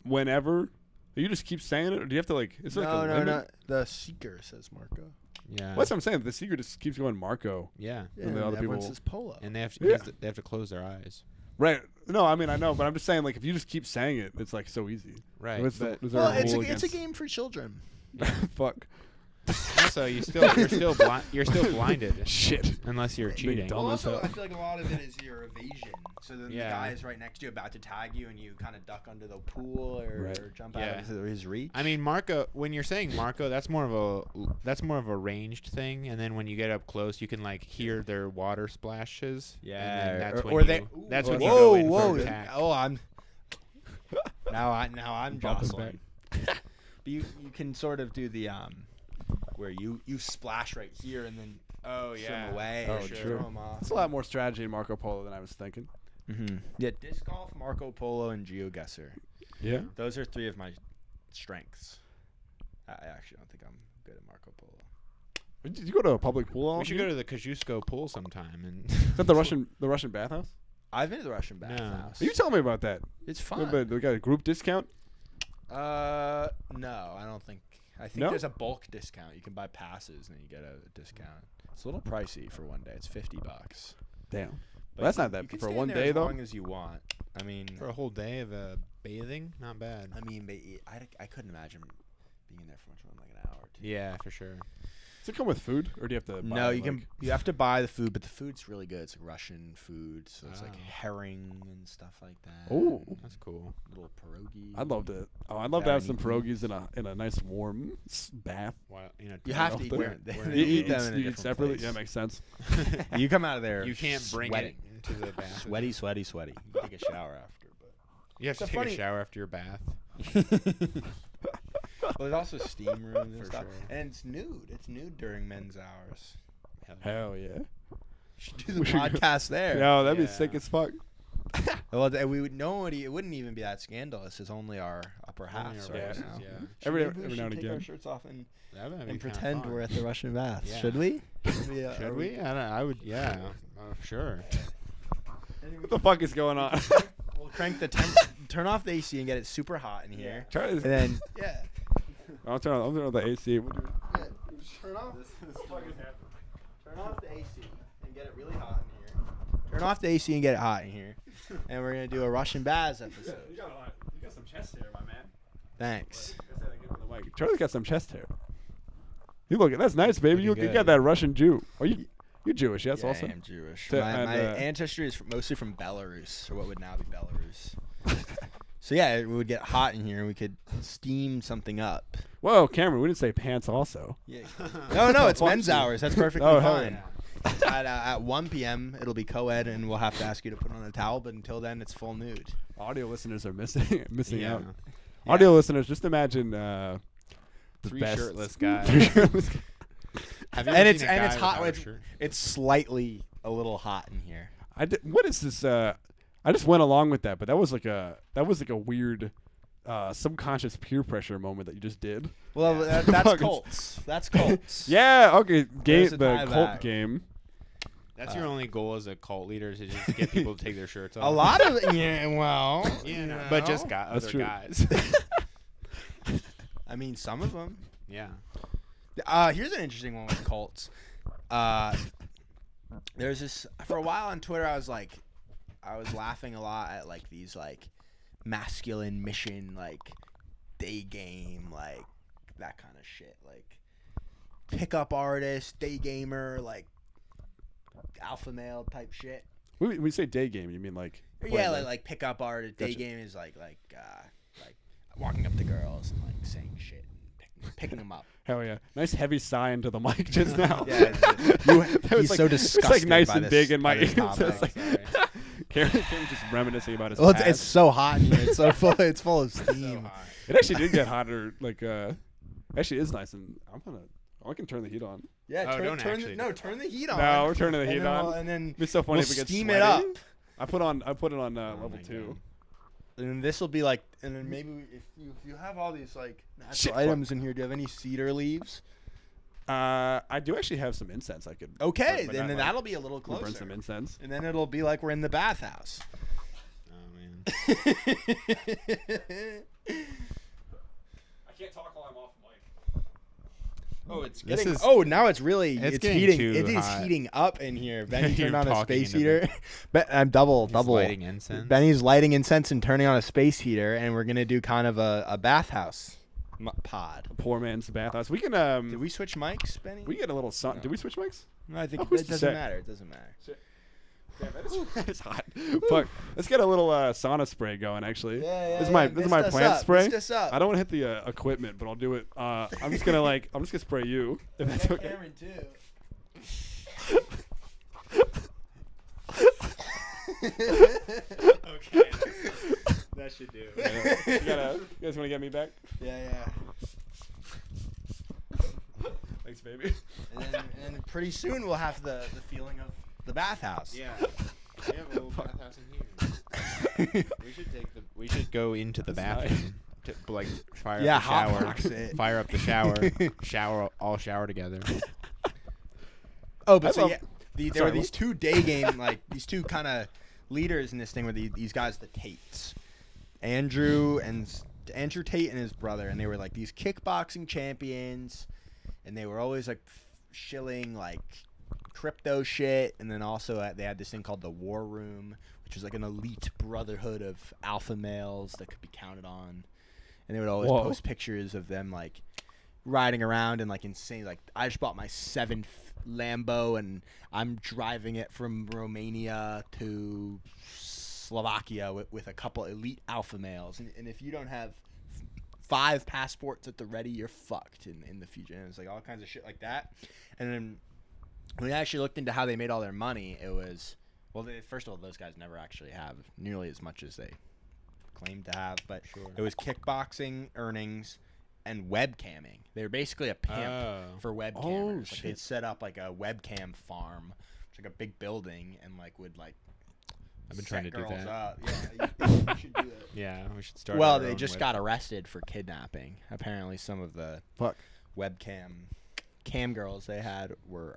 whenever. You just keep saying it, or do you have to like? It's like a limit? no. The Seeker says Marco. Yeah. Well, that's what I'm saying. The secret just keeps going Marco. Yeah. Yeah, And the other everyone people- says Polo. And they have Yeah. they have to close their eyes. Right. No, I mean I know, but I'm just saying like if you just keep saying it, it's like so easy. Right. What's But is there Well, a it's rule a against- game for children. Fuck. Also, you're still blinded. Shit. Unless you're cheating. dumb. Well, as also, hell. I feel like a lot of it is your evasion. So then Yeah. the guy is right next to you about to tag you, and you kind of duck under the pool or jump Yeah. out of his reach. I mean, Marco. When you're saying Marco, that's more of a ranged thing. And then when you get up close, you can like hear their water splashes. Yeah, And then that's or when they. That's when whoa, you go in whoa! for attack. Oh, I'm. now I'm Bumping jostling. But you can sort of do the where you splash right here and then swim away. Oh, or true. throw 'em off. It's a lot more strategy in Marco Polo than I was thinking. Mm-hmm. Yeah, disc golf, Marco Polo, and GeoGuessr. Yeah. Those are 3 of my strengths. I actually don't think I'm good at Marco Polo. Did you go to a public pool? We should go to the Kosciuszko pool sometime. And Is that the Russian bathhouse? I've been to the Russian bathhouse. You tell me about that. It's fun. But we got a group discount. No, I don't think. I think No? there's a bulk discount. You can buy passes and you get a discount. It's a little pricey for one day. It's $50. Damn. But Well, that's you- not that you can for stay one in there day as though. long as you want. I mean, for a whole day of bathing, not bad. I couldn't imagine being in there for much more than like an hour or 2. Yeah, for sure. Does it come with food, or do you have to? Buy No, it, you can. like- You have to buy the food, but the food's really good. It's like Russian food, so it's like Oh. herring and stuff like that. Oh. That's cool. Little pierogi. I'd love to. Oh, I'd love to Yeah, have we some need- pierogies in a nice warm bath. Well, You have to off eat the- them. we're- You you eat them in a you eat different separately. place. Yeah, makes sense. You come out of there. You can't bring sweating. it into the bath. Sweaty. You take a shower after, You have to It's take funny- a shower after your bath. but. Well, there's also steam rooms and For stuff, sure. and it's nude. It's nude during men's hours. Hell yeah. Should do the We should go- podcast there. Yo, that'd be Yeah. sick as fuck. Well, we would nobody. It wouldn't even be that scandalous. It's only our upper Only halves our right bosses, now. yeah. Every Maybe we now should and take again. our shirts off and That'd be and kinda pretend fun. we're at the Russian baths. Yeah. Should we? Should we? I would. Yeah. Sure. What the fuck is going on? We'll crank the turn off the AC and get it super hot in here, Try and this. then yeah. I'll turn on the AC. Turn off Turn off the AC and get it really hot in here. Turn off the AC and get it hot in here, and we're gonna do a Russian baths episode. You got some chest hair, my man. Thanks. Charlie's got some chest hair. You look, that's nice, baby. You Looking got good. that Russian Jew. Are you're Jewish? Yes, Yeah, also. I am Jewish. So- my and, my ancestry is mostly from Belarus, or what would now be Belarus. So yeah, it would get hot in here, and we could steam something up. Whoa, Cameron, we didn't say pants also. Yeah. No, it's Fuck men's you. hours. That's perfectly Oh, hell fine. At 1 p.m. it'll be co-ed, and we'll have to ask you to put on a towel. But until then, it's full nude. Audio listeners are missing Yeah. out. Yeah. Audio listeners, just imagine the 3 best shirtless guys. Have you And ever it's seen a guy hot. without a It's, shirt? it's slightly a little hot in here. What is this? I just went along with that, but that was like a weird subconscious peer pressure moment that you just did. Well, that's Fucking- Colts. That's Colts. Yeah, okay. There's a The tie cult back. game. That's your only goal as a cult leader is to just get people to take their shirts off. A lot of well, Yeah, no, you but just know. other true. guys. I mean, some of them. Yeah. Here's an interesting one with Colts. There's this for a while on Twitter. I was laughing a lot at like these like masculine mission like day game like that kind of shit like pickup artist, day gamer, like alpha male type shit. When we say day game, you mean like? Yeah, like pickup artist. Day Gotcha. game is like walking up to girls and like saying shit and picking them up. Hell yeah! Nice heavy sigh into the mic just now. Yeah, That was he's like, so It's disgusted like nice by and this- big in my by this ears. topic. It's like, Karen's just reminiscing about his Well, past. it's so hot in here. It's so full. It's full of steam. It actually did get hotter. Like, actually, is nice, and I can turn the heat on. Yeah, Oh, don't turn actually. Turn the heat on. No, we're turning the And heat then on. we'll- and then It'd be so funny we'll if it gets steam sweaty. it up. I put it on level my 2. And then this will be like, and then maybe if you have all these like natural Shit, items in here, do you have any cedar leaves? I do actually have some incense I could. Okay, but then not, like, that'll be a little we'll closer. burn some incense. And then it'll be like we're in the bathhouse. Oh man. I can't talk while I'm off mic. Oh, it's This getting. is- Oh, now it's really. it's It's getting heating. too It is hot. heating up in here. Benny You're turned on a talking space into heater. I'm double. Lighting incense. Benny's lighting incense and turning on a space heater, and we're gonna do kind of a bathhouse Pod. Poor man's bathhouse. We can Did we switch mics, Benny? we get a little sun. No. Did we switch mics? No, I think Oh, who's it to doesn't say? matter. It doesn't matter. Yeah, that is hot. Fuck. Let's get a little sauna spray going. Actually, Yeah, this is my plant spray. Missed us up. I don't want to hit the equipment, but I'll do it. I'm just gonna spray you if that's okay. Cameron too. Okay. That should do. You guys want to get me back? Yeah. Thanks, baby. And then pretty soon we'll have the feeling of the bathhouse. Yeah. We have a little bathhouse in here. We should go into the That's bathroom to like fire Yeah, up the shower. hotbox it. Fire up the shower. Shower together. Oh, but I so love- yeah, there Sorry, were these two day game these two kind of leaders in this thing were these guys, the Tates, Andrew Tate and his brother, and they were like these kickboxing champions, and they were always like shilling like crypto shit, and then also they had this thing called the War Room, which was like an elite brotherhood of alpha males that could be counted on, and they would always post pictures of them like riding around and like insane. Like, I just bought my 7th Lambo and I'm driving it from Romania to Slovakia with a couple elite alpha males, and if you don't have 5 passports at the ready, you're fucked in the future. And it was like all kinds of shit like that. And then when we actually looked into how they made all their money, it was, well, first of all, those guys never actually have nearly as much as they claim to have, but it was kickboxing earnings and webcamming. They were basically a pimp for webcammers. Like, they'd set up like a webcam farm, which is like a big building, and like would like I've been trying to do that. up. Yeah, you should do it. Yeah, we should start. Well, our they own just got arrested for kidnapping. Apparently, some of the webcam cam girls they had were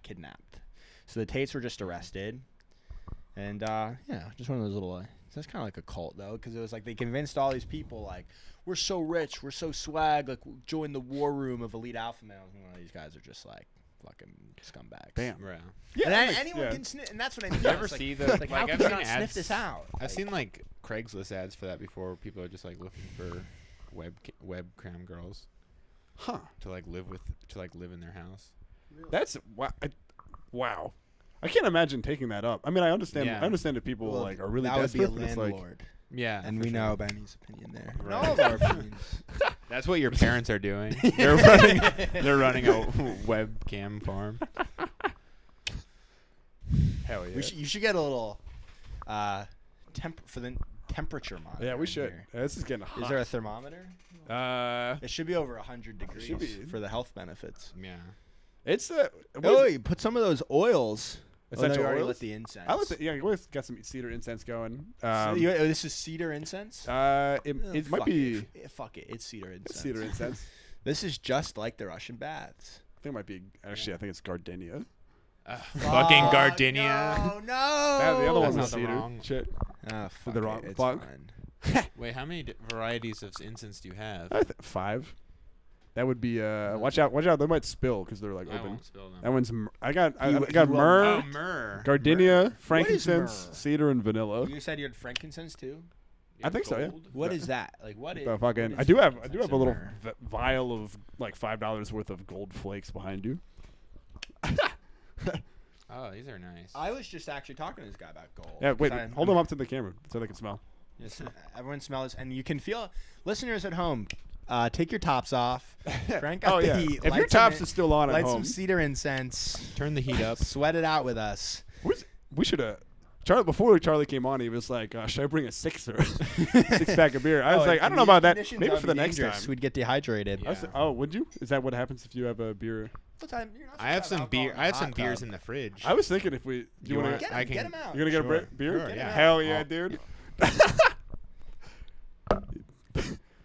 kidnapped. So the Tates were just arrested, and just one of those little. That's kind of like a cult though, because it was like they convinced all these people like, we're so rich, we're so swag, like join the war room of elite alpha males, and these guys are just like fucking scumbags. Bam. Right. Yeah, and anyone can sniff, and that's what I mean. You ever see the like how I've can you seen not sniff ads. this out? I've seen like Craigslist ads for that before. Where people are just like looking for webcam girls, to like live in their house. That's wow. I can't imagine taking that up. I mean, I understand. Yeah. I understand that people like are really that would be a desperate. But it's like, landlord. Yeah, And for we sure. know Benny's opinion there. Right. All of our opinions. That's what your parents are doing. They're running a webcam farm. hell yeah. You should get a little for the temperature monitor. Yeah, we in should. here. This is getting hot. Is there a thermometer? It It should be over 100 degrees should be. for the health benefits. Yeah. It's Oh, you put some of those oils. Essential you already oils? lit the incense. I like the, we got some cedar incense going. So this is cedar incense? It might be Fuck it. It's cedar incense. cedar incense. This is just like the Russian baths. I think it might be actually. I think it's gardenia. Fucking gardenia. No. The other That's one's not the the cedar. wrong- Shit. Oh, fuck the wrong it. It's fuck. fine. Wait, how many varieties of incense do you have? 5. That would be. Watch out! They might spill because they're like I open. won't spill them. That one's. I got You myrrh, Oh, myrrh. gardenia, frankincense, myrrh? cedar, and vanilla. You said you had frankincense too? You I have think so, yeah. gold? What is that? Like what is? Fucking. what I is do have frankincense a little and myrrh? vial of like $5 worth of gold flakes behind you. Oh, these are nice. I was just actually talking to this guy about gold. Yeah, wait. 'cause Hold them up to the camera so they can smell. Yes, everyone smells, and you can feel. Listeners at home, take your tops off. Crank up Oh the yeah. heat. If your light some tops in- are still on at light home, some cedar incense. Turn the heat up. Sweat it out with us. we should have. Charlie, before Charlie came on, he was like, "Should I bring a 6-pack of beer?" I was like, "I don't know about that. Maybe for the next time." we'd get dehydrated. Yeah. Oh, would you? Is that what happens if you have a beer? I have some beer. I have some beers in the fridge. I was thinking if we. Do you want to? Get I him, can- get him out. You're gonna get Sure. a beer? Sure, yeah. Hell yeah, I'll- dude.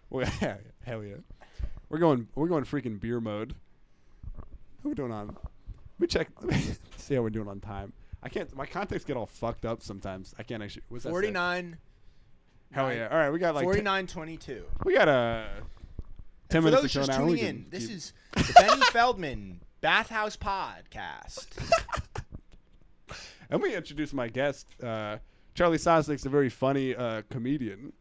Well, yeah, hell yeah. We're going freaking beer mode. How we doing on? Let me check. Let me see how we're doing on time. I can't. My contacts get all fucked up sometimes. I can't actually. What's that say? 49. Hell yeah! All right, we got like 49:22. we got 10 For minutes those to just go now. We tuning can in, this keep- is the Benny Feldman Bathhouse Podcast. Let me introduce my guest. Charlie Sosnick's a very funny comedian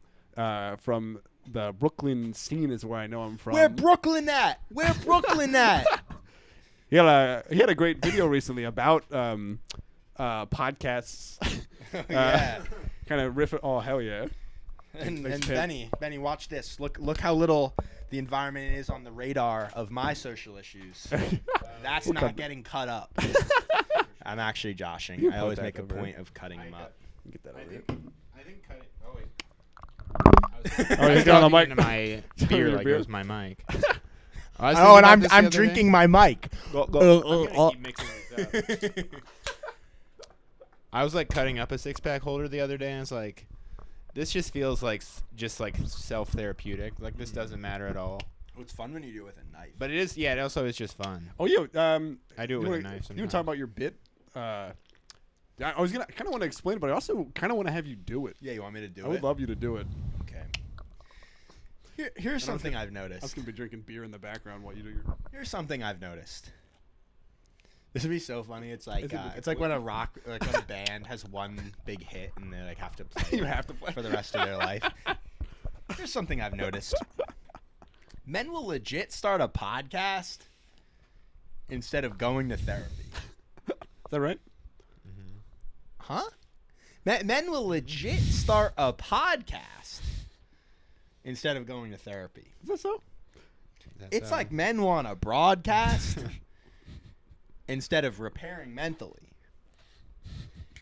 from the Brooklyn scene is where I know him from. Where Brooklyn at? Where Brooklyn at? He had a great video recently about podcasts. Yeah. Kind of riff. Oh hell yeah! And Thanks, Benny, watch this. Look how little the environment is on the radar of my social issues. That's not getting cut up. I'm actually joshing. You I put always that make a over. point of cutting them up. Get that over here. I think cut it. Oh wait. Oh, he's got on the mic. Into my beer Your like beer? it was my mic. Oh, and I'm drinking my mic. I'm gonna keep mixing these up. I was like cutting up a 6-pack holder the other day, and it's like, this just feels like just like self-therapeutic. Like this doesn't matter at all. It's fun when you do it with a knife. But it is, yeah. It also is just fun. Oh yeah. I do it with a knife. You want to talk about your bit? I was gonna kind of want to explain it, but I also kind of want to have you do it. Yeah, you want me to do I it? would love you to do it. Okay. Here's something I've I was noticed. gonna be drinking beer in the background while you do your. Here's something I've noticed. This would be so funny. It's like This would be it's like when a band has one big hit and they like have to play You have to play for the rest of their life. Here's something I've noticed. Men will legit start a podcast instead of going to therapy. Is that right? Huh? Men will legit start a podcast instead of going to therapy. Is that so? It's like men want to broadcast instead of repairing mentally.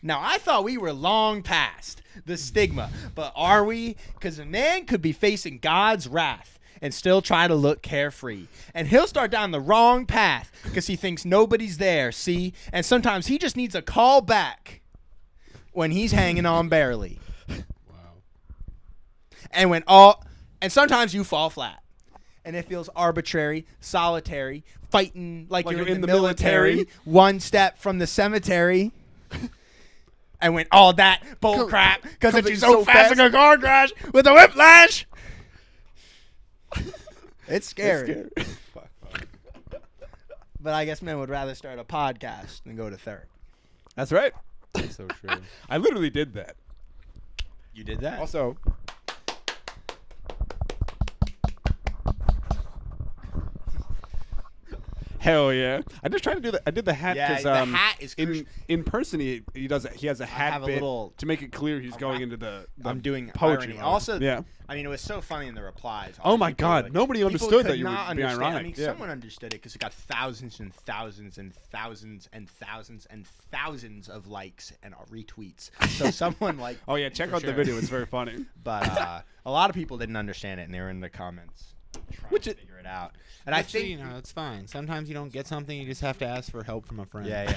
Now, I thought we were long past the stigma, but are we? Because a man could be facing God's wrath and still try to look carefree. And he'll start down the wrong path because he thinks nobody's there, see? And sometimes he just needs a call back when he's hanging on barely. Wow. And sometimes you fall flat. And it feels arbitrary, solitary, fighting like you're in the military, one step from the cemetery. And when all that bull crap because it's so fast like a car crash with a whiplash. It's scary. But I guess men would rather start a podcast than go to therapy. That's right. That's so true. I literally did that. You did that? Also, hell yeah! I just tried to do that. I did the hat Yeah, because the hat is in person he does it. He has a hat have a bit little- to make it clear he's going into the I'm doing poetry. irony. mode. Also, yeah. I mean, it was so funny in the replies. Oh my People God, were nobody people understood could that you were not being understand. ironic. I mean, Yeah. someone understood it because it got thousands and thousands and thousands and thousands and thousands of likes and retweets. So someone like, Oh yeah, check out the sure. video. It's very funny. but a lot of people didn't understand it, and they were in the comments trying to figure it out. And I think, you know, it's fine. Sometimes you don't get something, you just have to ask for help from a friend. yeah.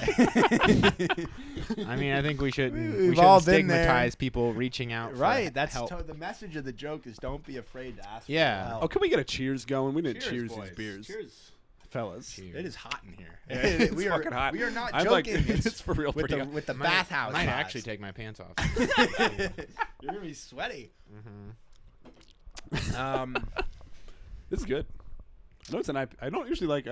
I mean, I think we shouldn't We've all shouldn't been there. stigmatize people reaching out. Right, For that's help. the message of the joke is don't be afraid to ask. Yeah. For help. Oh, can we get a cheers going? We didn't Cheers, cheers boys. these beers, Cheers. fellas. Cheers. It is hot in here. It's we are fucking hot. We are not I'm joking. like, it's for real. with pretty the hot. with the Might- bathhouse. I might vibes. actually take my pants off. You're gonna be sweaty. This is good. No, it's an IPA. I don't usually like.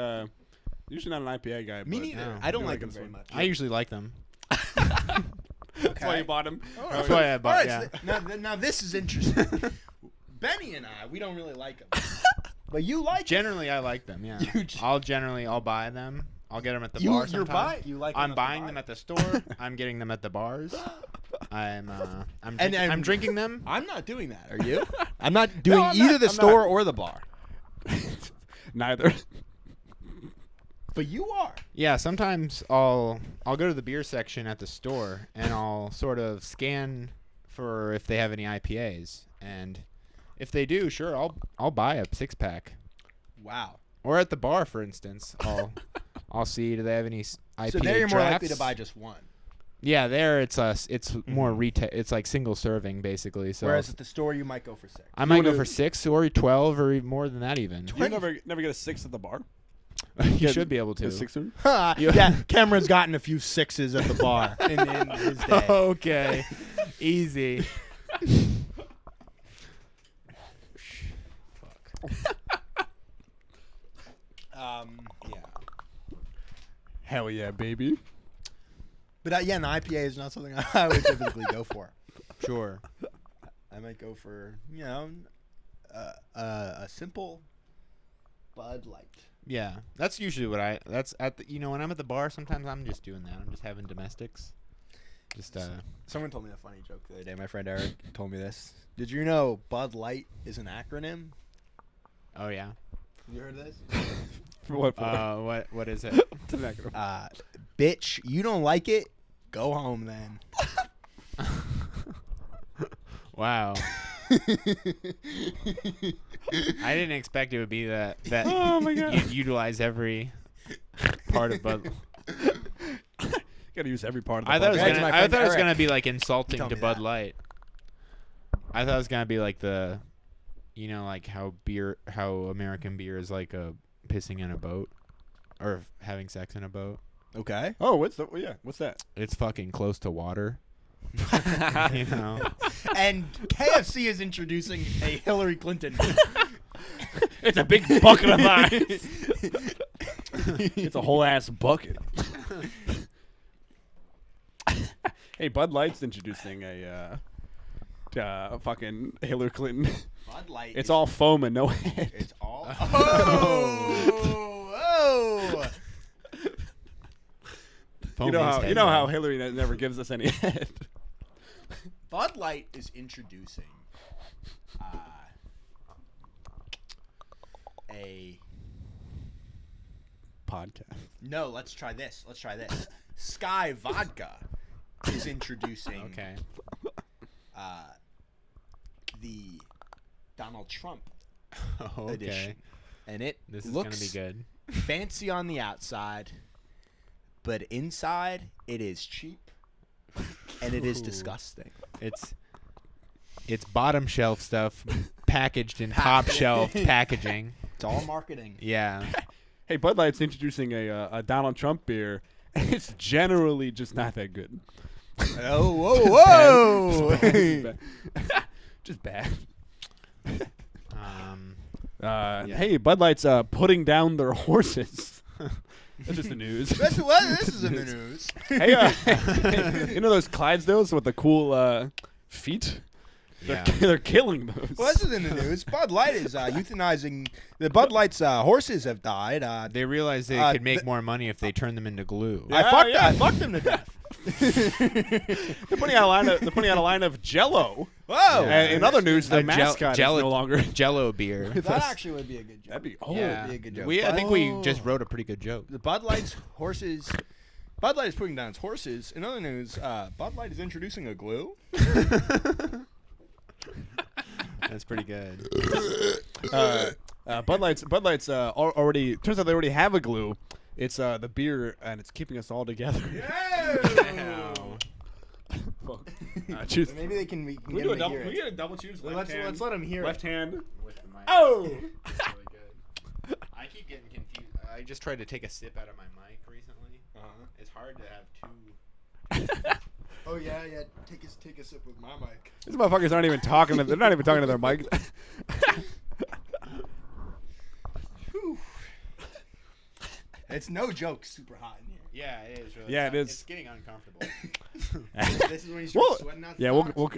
Usually not an IPA guy. Me but neither. no. I don't do like like them this very one. much. I usually like them. That's why you bought him. That's why I bought. All right, Yeah. so now this is interesting. Benny and I, we don't really like them, but you like them. Generally, I like them. Yeah. You I'll buy them. I'll get them at the bar. You're sometime. buying. You like. I'm buying them at the store. I'm getting them at the bars. I'm drinking them. I'm not doing that. Are you? I'm not doing I'm either not- the I'm store not. or the bar. Neither. But you are. Yeah, sometimes I'll go to the beer section at the store and I'll sort of scan for if they have any IPAs, and if they do, sure, I'll buy a 6-pack. Wow. Or at the bar, for instance, I'll see do they have any IPA So there you're more likely to drafts? buy just one. Yeah, there it's more retail. It's like single serving basically. So Whereas at the store you might go for 6. I might go wanna- for 6 or 12 or even more than that even. You never get a 6 at the bar. You should be able to. A 6er? Yeah, Cameron's gotten a few 6s at the bar in his day. Okay, easy. Yeah. Hell yeah, baby. But yeah, an IPA is not something I would typically go for. Sure. I might go for, a simple Bud Light. Yeah, that's usually what that's at the, when I'm at the bar, sometimes I'm just doing that. I'm just having domestics. Just Someone told me a funny joke the other day. My friend Eric told me this. Did you know Bud Light is an acronym? Oh yeah. You heard this? For what? What is it? It's an acronym. Bitch, you don't like it? Go home then. Wow. I didn't expect it would be that Oh my God. you'd utilize every part of Bud. Gotta use every part of the I thought it was Back to gonna, my I friend thought it was Eric. gonna be like insulting Tell to me Bud that. Light. I thought it was gonna be like the, like how American beer is like pissing in a boat, or having sex in a boat. Okay. Oh, what's that? It's fucking close to water. And KFC is introducing a Hillary Clinton. It's a big bucket of ice. It's a whole ass bucket. Hey, Bud Light's introducing a fucking Hillary Clinton. Bud Light. It's all foam and no head. It's all. Oh. You know how Hillary never gives us any head. Bud Light is introducing a. Podcast. No, let's try this. Sky Vodka is introducing Okay. the Donald Trump Okay. edition. And it This is looks gonna be good. fancy on the outside, but inside it is cheap and it is Ooh. disgusting. It's bottom shelf stuff packaged in top shelf packaging. It's all marketing. Yeah. Hey, Bud Light's introducing a Donald Trump beer, and it's generally just not that good. Oh, whoa, whoa! Just bad. Yeah. Hey, Bud Light's putting down their horses. That's just the news. This is in the news. Hey, you know those Clydesdales with the cool feet? Yeah. They're killing those. Well, this is in the news. Bud Light is euthanizing. The Bud Light's horses have died. They realized they could make more money if they turned them into glue. I fucked them to death. They're putting out a line of Jello. Whoa! Yeah. In other news, the A mascot is no longer. Jello beer. That actually would be a good joke. That'd be Yeah. be a good joke. I think we just wrote a pretty good joke. The Bud Light's horses. Bud Light is putting down its horses. In other news, Bud Light is introducing a glue. That's pretty good. Bud Light's already. Turns out they already have a glue. It's the beer, and it's keeping us all together. Fuck. Choose. Maybe they can. We can Can we get do a them to double? hear Can we it. get a double choose? Let's let them hear Left it. hand. Oh! Oh. Really good. I keep getting confused. I just tried to take a sip out of my mic recently. It's hard to have two. Oh yeah. Take a sip with my mic. These motherfuckers aren't even talking. They're not even talking to their mic. It's no joke. Super hot in here. Yeah, it is. Really Yeah, it is. It's getting uncomfortable. This is when you start Well, sweating out. yeah,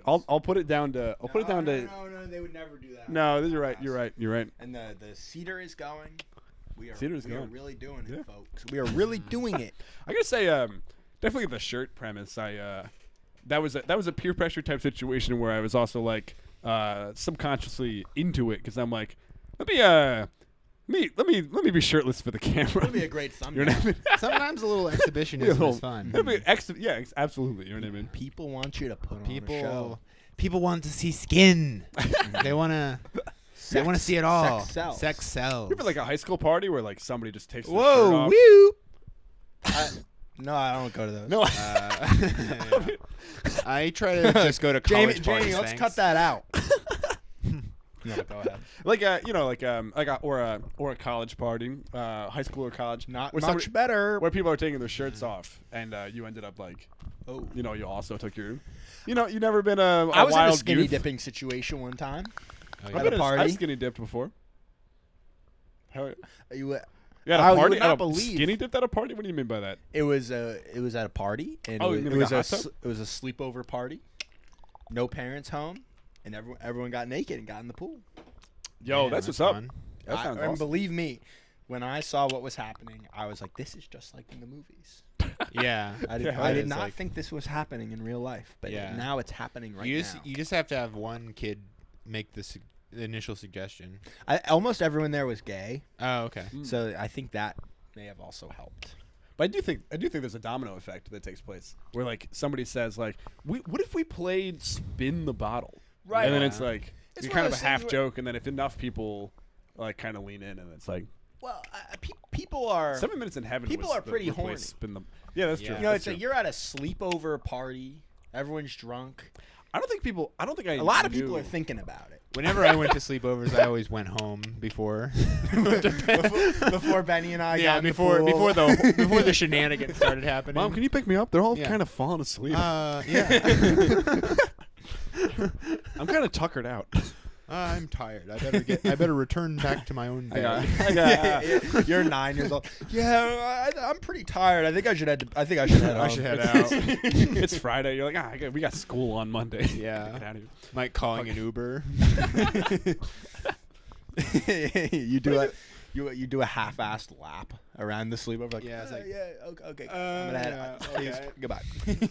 I'll put it down to. I'll put it down to. No, they would never do that. No, you're right. You're right. You're right. And the cedar is going. We are Cedar's we are going. really doing it, Yeah. folks. We are really doing it. I gotta say, definitely the shirt premise. That was a peer pressure type situation where I was also like subconsciously into it because I'm like, let me be shirtless for the camera. It'll be a great You know thumbnail. what I mean? Sometimes a little Be a exhibitionism little- is fun. it'll be absolutely. You know what I mean? People want you to put on a show. People want to see skin. They want to see it all. Sex sells. Sex sells. You ever like a high school party where like somebody just takes their shirt Whoa, off? woo. No, I don't go to those. No, I try to just go to college Jamie, parties. let's thanks. cut that out. No, go ahead. like or a college party, high school or college, Not where much somebody- better. where people are taking their shirts off, and you ended up like, Oh. you also took your, you never been a I was in wild a skinny youth? dipping situation one time. Oh, I've yeah. at a been party. I skinny dipped before. How? You, You had I a would party? not At a believe- skinny dipped at a party? What do you mean by that? it was at a party, and Oh, it you was, mean like a hot a tub? it was a sleepover party. No parents home, and everyone got naked and got in the pool. Yo, Man, that's what's up. fun. That sounds And awesome. believe me, when I saw what was happening, I was like, this is just like in the movies. Yeah. I Yeah, did it's not like- think this was happening in real life, but Yeah. now it's happening right you now. just have to have one kid make the initial suggestion. Almost everyone there was gay, Oh, okay. so I think that may have also helped. But I do think there's a domino effect that takes place where like somebody says like, what if we played spin the bottle? Right. And then Yeah. it's like It's you're one kind of of a those things half where- joke, and then if enough people like kind of lean in, and it's like Well, people are 7 minutes in heaven. people was are pretty the place horny. Spin the, yeah, that's Yeah. true. You know, That's it's true. like you're at a sleepover party, everyone's drunk. I don't think I. A lot of people knew- are thinking about it. Whenever I went to sleepovers, I always went home before. before Benny and I Yeah, got in the before pool. before the shenanigans started happening. Mom, can you pick me up? They're all Yeah. kind of falling asleep. Yeah. I'm kind of tuckered out. I'm tired. I better return back to my own bed. You're 9 years old. Yeah, I'm pretty tired. I think I should head. I should head. I home. should head out. It's Friday. You're like, we got school on Monday. Yeah. Get out of here. Like calling an Uber. You do it. You do a half-assed lap around the sleepover. Like, Yeah, it's like, okay. I'm gonna head. yeah, Please, okay. goodbye.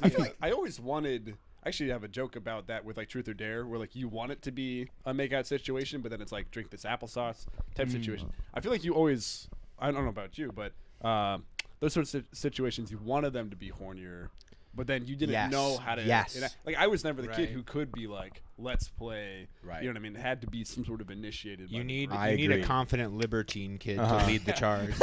I feel like I always wanted. I actually have a joke about that with like Truth or Dare, where like you want it to be a make-out situation, but then it's like drink this applesauce type situation. I feel like you always. I don't know about you, but those sorts of situations, you wanted them to be hornier, but then you didn't Yes. know how to. Yes. Like I was never the kid Right. who could be like, let's play. Right. You know what I mean? It had to be some sort of initiated. by You the need group. I a agree. confident libertine kid Uh-huh. to lead the charge.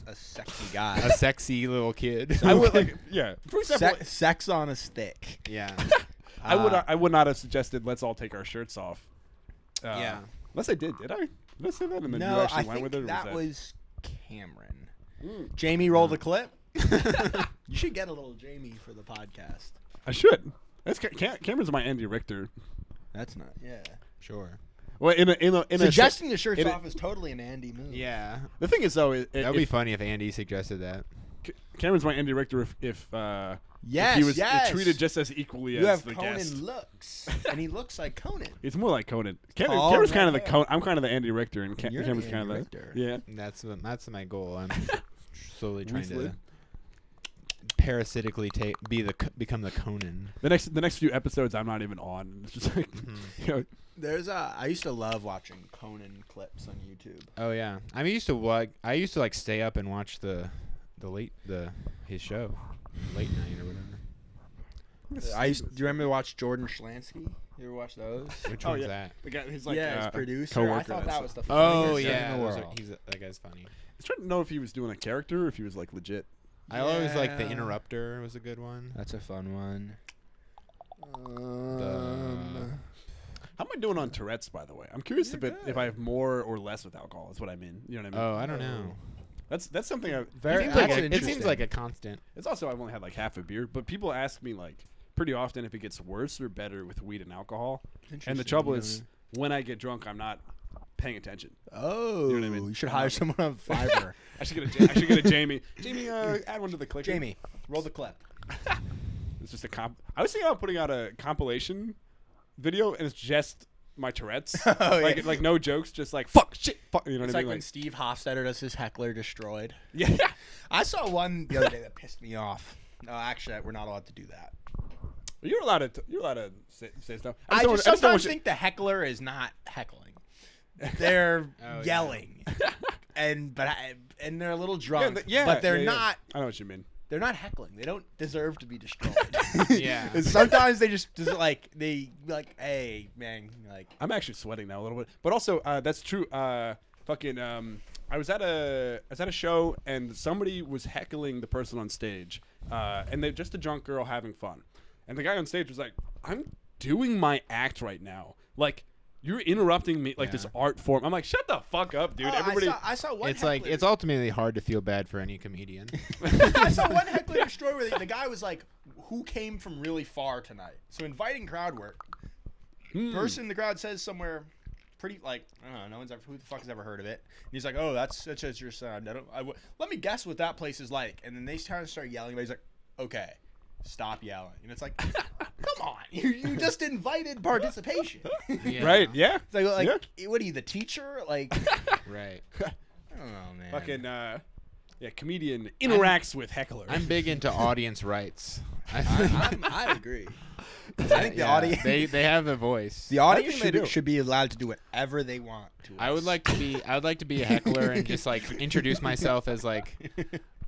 A sexy guy. A sexy little kid. I would like, yeah. For example, Sex on a stick. Yeah. I would not have suggested let's all take our shirts off. Yeah. Unless I did. Did I? Did I say that? And then you No, actually I went think with it. Or that was was Cameron. Mm. Jamie, roll the clip. You should get a little Jamie for the podcast. I should. That's Cameron's my Andy Richter. That's not. Yeah. Sure. Well, in a Suggesting the shirts in a- off is totally an Andy move. Yeah. the thing is though, That would be funny if Andy suggested that. Cameron's my Andy Richter if Yes, he was yes. treated just as equally You as have the Conan guest. looks, and he looks like Conan. It's more like Conan. Tall, Cameron's kind of the red Conan. I'm kind of the Andy Richter, and You're the Cameron's kind Andy of the Richter. yeah. That's my goal. I'm slowly trying Recently. to parasitically become the Conan. The next few episodes, I'm not even on. It's just like you know, There's I used to love watching Conan clips on YouTube. Oh yeah. I used to like stay up and watch his show, late night or whatever. Do you remember to watch Jordan Schlansky? You ever watch those? Which Oh, one's yeah. that? the guy, his like his a producer. coworker I thought that and was stuff. the Oh funniest thing yeah, in the world. that guy's funny. I was trying to know if he was doing a character or if he was like legit. I always like the Yeah. Interrupter was a good one. That's a fun one. How am I doing on Tourette's, by the way? I'm curious if I have more or less with alcohol. Is what I mean. You know what I mean? Oh, I don't know. That's something I. Very- It seems, that's like it interesting. seems like a constant. It's also I've only had like half a beer, but people ask me like pretty often if it gets worse or better with weed and alcohol. And the Interesting, trouble you is when I get drunk, I'm not paying attention. Oh, You know what I mean? you should hire someone on Fiverr. I should get a Jamie. Jamie, add one to the clicker. Jamie, roll the clip. It's just a comp. I was thinking about putting out a compilation video, and it's just my Tourette's. Oh, yeah. Like no jokes, just like fuck, shit, fuck. You know It's what I like mean? when Steve Hofstetter does his heckler destroyed. Yeah. I saw one the other day that pissed me off. No, actually, we're not allowed to do that. You're allowed to say stuff. I don't just want- don't sometimes want you- think the heckler is not heckling. They're Oh, yeah. yelling, and they're a little drunk. yeah, but they're yeah, yeah. not. I know what you mean. They're not heckling. They don't deserve to be destroyed. Yeah. And sometimes they just like hey man, like I'm actually sweating now a little bit, but also that's true. Fucking, I was at a show and somebody was heckling the person on stage, and they're just a drunk girl having fun, and the guy on stage was like, "I'm doing my act right now, like." You're interrupting me like this Yeah. art form. I'm like, shut the fuck up, dude. oh, Everybody. I saw one. It's like heckler- it's ultimately hard to feel bad for any comedian. I saw one heckler destroy where the guy was like, "Who came from really far tonight?" So inviting crowd work. Person in the crowd says somewhere pretty like I don't know, no one's ever who the fuck has ever heard of it. And he's like, "Oh, that's just your sound." Let me guess what that place is like. And then they kind of start yelling. But he's like, "Okay." stop yelling. And it's like, come on, you just invited participation. Yeah. Right? Yeah. It's like what are you, the teacher? Like, Right. I don't know, man. Fucking comedian interacts with heckler. I'm big into audience rights. I agree. I think the audience they have a voice. the audience think they do. should be allowed to do whatever they want to. I would like to be a heckler and just like introduce myself as like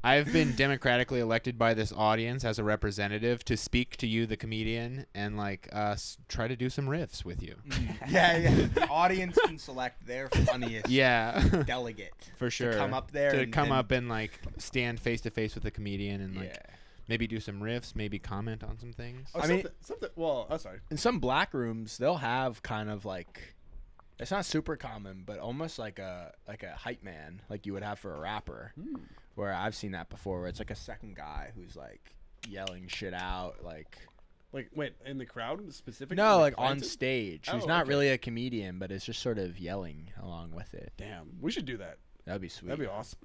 I've been democratically elected by this audience as a representative to speak to you, the comedian, and like try to do some riffs with you. Yeah. The audience can select their funniest delegate for sure. to come up there and like stand face to face with the comedian and like maybe do some riffs, maybe comment on some things. I mean, something. Well, sorry. In some black rooms, they'll have kind of like, it's not super common, but almost like a hype man, like you would have for a rapper. Where I've seen that before, where it's like a second guy who's like yelling shit out, like wait, in the crowd specifically? no, like on stage. Who's not okay. really a comedian, but it's just sort of yelling along with it. Damn, we should do that. That'd be sweet. That'd be awesome.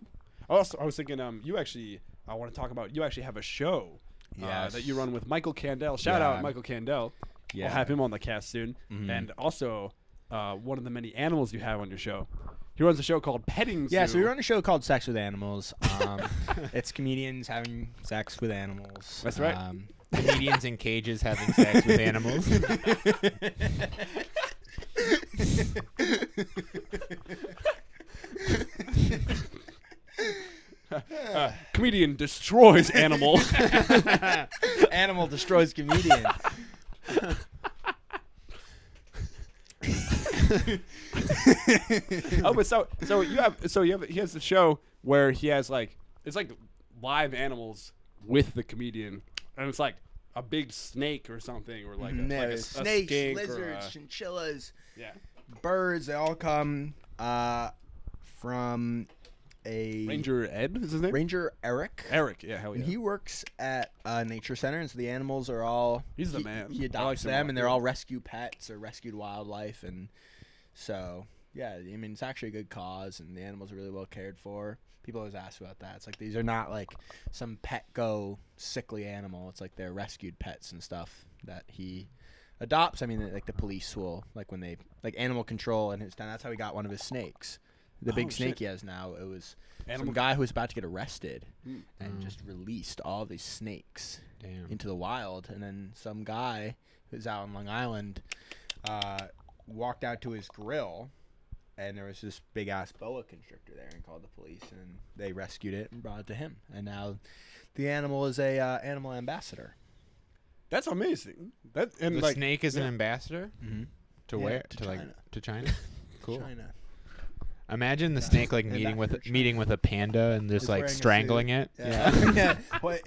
Also, I was thinking, you actually, I want to talk about. You actually have a show that you run with Michael Candell. Shout out Michael Candell. Yeah, I'll have him on the cast soon. And also, one of the many animals you have on your show. He runs a show called Petting Zoo. Yeah, so we run a show called Sex with Animals. It's comedians having sex with animals. That's right. Comedians in cages having sex with animals. Comedian destroys animal. Animal destroys comedian. Oh, but he has a show where he has like, it's like live animals with the comedian, and it's like a big snake or something, or like a snakes, skink lizards, chinchillas, yeah, birds. They all come from a Ranger Ed is his name. Ranger Eric. Eric, yeah, hell yeah. And he works at a nature center, and so the animals are all. He's the man. He adopts them, and they're all rescue pets or rescued wildlife, and so yeah, I mean it's actually a good cause, and the animals are really well cared for. People always ask about that. It's like these are not like some Petco sickly animal. It's like they're rescued pets and stuff that he adopts. I mean, like the police will like when they like animal control in his town. That's how he got one of his snakes. The big snake he has now. It was some guy who was about to get arrested and just released all these snakes into the wild. And then some guy who's out on Long Island walked out to his grill, and there was this big ass boa constrictor there, and called the police, and they rescued it and brought it to him. And now the animal is a animal ambassador. That's amazing. That and the like, snake is an ambassador to where? To to China. like to China. Cool. China. Imagine the snake like meeting with a panda and just like strangling it. Yeah. What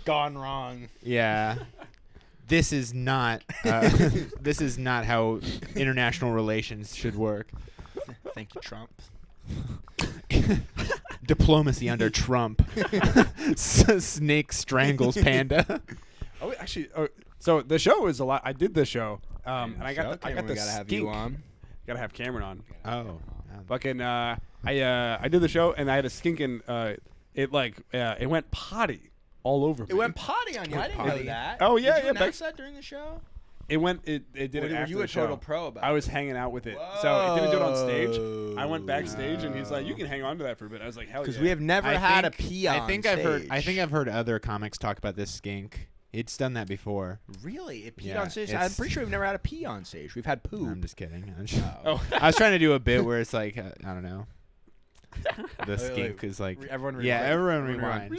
gone wrong. Yeah. This is not how international relations should work. Thank you, Trump. Diplomacy under Trump. Snake strangles panda. Oh, actually, so the show is a lot. I did the show, and I got the gotta have you on. Gotta have Cameron on. Oh. Fucking, I did the show, and I had a skink, and it went potty all over me. It went potty on you. I didn't know that. Oh yeah, did you yeah. announce that during the show? It did it after you the a show. total pro about I was hanging out with it, so it didn't do it on stage. I went backstage, and he's like, "You can hang on to that for a bit." I was like, "Hell yeah!" Because we have never had a pee on stage. I think I've heard other comics talk about this skink. It's done that before. Really? It peed on stage? I'm pretty sure we've never had a pee on stage. We've had poo. No, I'm just kidding. I was trying to do a bit where it's like, I don't know. The skink is like... Everyone rewind. Yeah, everyone rewind.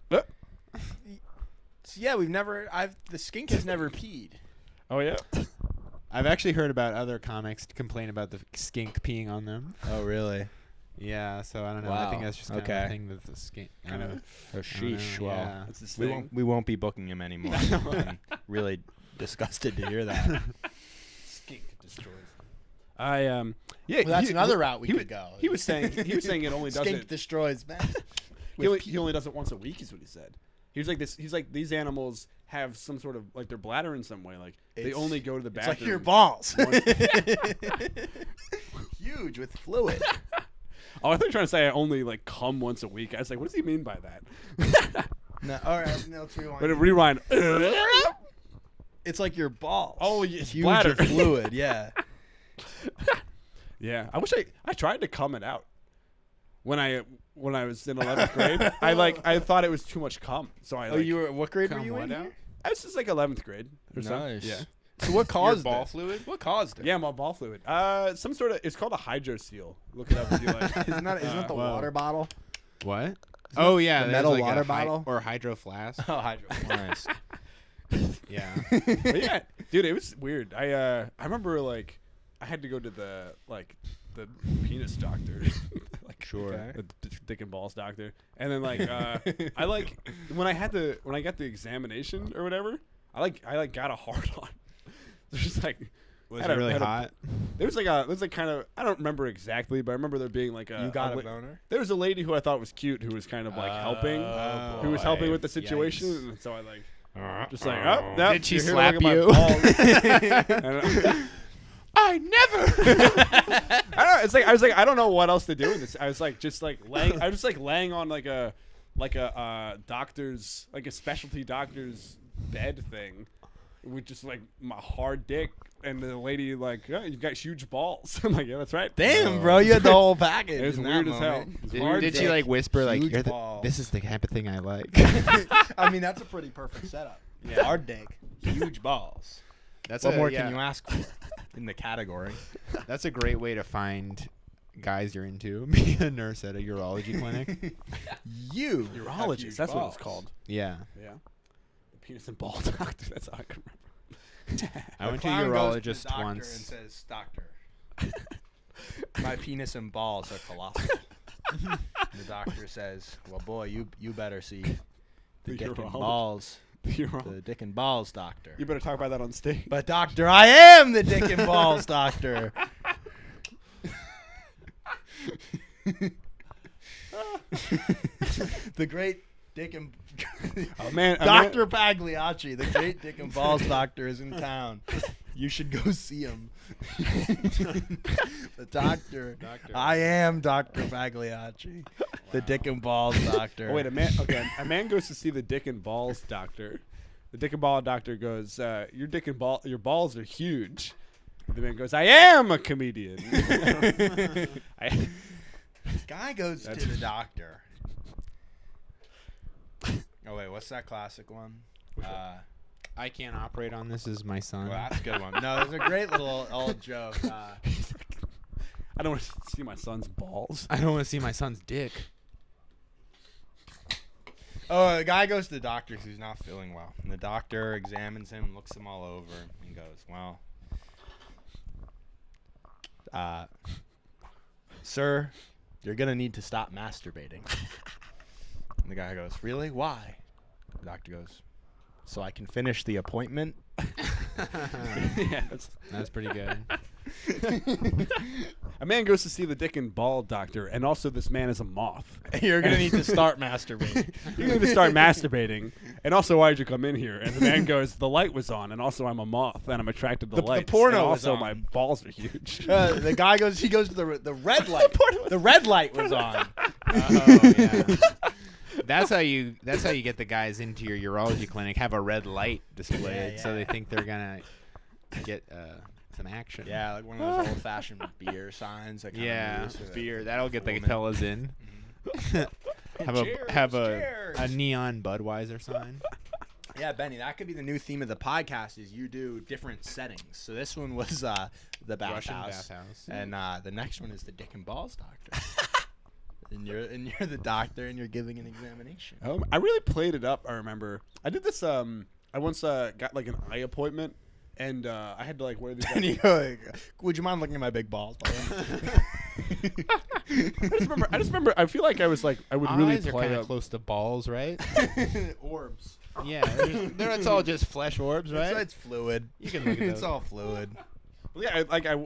But yeah, we've never... The skink has never peed. Oh, yeah? I've actually heard about other comics complain about the skink peeing on them. Oh, really? Yeah, so I don't know. Wow. I think that's just kind of a thing with the skink. Kind of. Oh, sheesh. Know, well, yeah. That's his thing. we won't be booking him anymore. I'm really disgusted to hear that. Skink destroys. Yeah. Well, that's another route we could go. He was saying it only does skink it. destroys, man. He only does it once a week, is what he said. He was like this. He's like, these animals have some sort of like their bladder in some way. Like they only go to the bathroom. It's like your balls. Huge with fluid. Oh, I thought you were trying to say I only like come once a week. I was like, what does he mean by that? No, all right, no, let's rewind. But rewind. It's like your balls. Oh, it's huge bladder. fluid. Yeah. Yeah, I wish I tried to cum it out when I was in 11th grade. I thought it was too much cum, so I. Oh, you were what grade were Cum you in? what here? out? I was just like 11th grade or something. Nice. Yeah. So what caused ball it? fluid? What caused it? Yeah, my ball fluid. Some sort of. It's called a hydro seal. Look it up if you like. Isn't that the Whoa. water bottle? What? Oh yeah, the there's metal like water a bottle? or hydro flask. Oh, hydro. Nice. Yeah. But yeah, dude, it was weird. I remember like I had to go to the penis doctor, like Sure. Okay. the dick and balls doctor, and then like I like when I got the examination or whatever, I got a hard on. There's like Was had it a- really had a- hot? there was like kind of I don't remember exactly, but I remember there being like You got a boner? there was a lady who I thought was cute who was kind of like helping, who was helping with the situation, Yikes. and so I like. Just like, oh, no, Did she you're here to slap look at my you? balls. I never. I don't know. It's like I was like I don't know what else to do with this. I was like just like laying. I was just like laying on like a doctor's like a specialty doctor's bed thing with just like my hard dick, and the lady like, oh, you've got huge balls. I'm like, yeah, that's right. Damn, bro, you had the whole package. It was in weird that as hell. moment. It was Did, hard did she dick, like whisper like, huge You're balls. this is the type of thing I like? I mean, that's a pretty perfect setup. Yeah. Hard dick, huge balls. That's What more yeah. can you ask for in the category? That's a great way to find guys you're into. Be a nurse at a urology clinic. You Urologist. That's what it's called. Yeah. Yeah. The penis and ball doctor. That's how I can remember. I went to a Clown goes to the urologist doctor once. and says, "Doctor, my penis and balls are colossal." And the doctor says, "Well, boy, you better see the The dick and urologist. balls, You're wrong. the dick and balls doctor." You better talk about that on stage. But doctor, I am the dick and balls doctor. The great dick and Oh, man, Dr. Pagliacci, the great dick and balls doctor, is in town. You should go see him. The doctor. I am Dr. Pagliacci, the dick and balls doctor. Oh, wait, a man goes to see the dick and balls doctor. The dick and ball doctor goes, your balls are huge. The man goes, I am a comedian. Guy goes to the doctor. Oh wait, what's that classic one? I can't operate on this as my son. Well, that's a good one. No, there's a great little old joke. I don't want to see my son's balls. I don't want to see my son's dick. Oh, the guy goes to the doctor who's not feeling well. And the doctor examines him, looks him all over, and goes, well, sir, you're going to need to stop masturbating. And the guy goes, really? Why? The doctor goes, so I can finish the appointment. Yeah, That's pretty good. a man goes to see the dick and ball doctor, and also this man is a moth. You're going to need to start masturbating. You need to start masturbating. And also, why'd you come in here? And the man goes, the light was on, and also I'm a moth, and I'm attracted to The lights. porno and was also on. my balls are huge. The guy goes, he goes to the red light. The red light was on. Oh yeah. That's how you get the guys into your urology clinic. Have a red light displayed, so they think they're gonna get some action. Yeah, like one of those old-fashioned beer signs. That Yeah, use for the beer. That'll get the woman. fellas in. Cheers, have cheers. a neon Budweiser sign. Yeah, Benny, that could be the new theme of the podcast. Is you do different settings. So this one was the Russian bathhouse, bathhouse. and the next one is the dick and balls doctor. and you're the doctor, and you're giving an examination. I really played it up. I remember I did this. I once got like an eye appointment, and I had to like wear these. And you go, like, would you mind looking at my big balls? By the way?" I just remember. I feel like I was like I would really Eyes are play kind up. of close to balls, right? Orbs. Yeah, it's all just flesh orbs, right? It's fluid. You can look at It's those. all fluid. Well, yeah,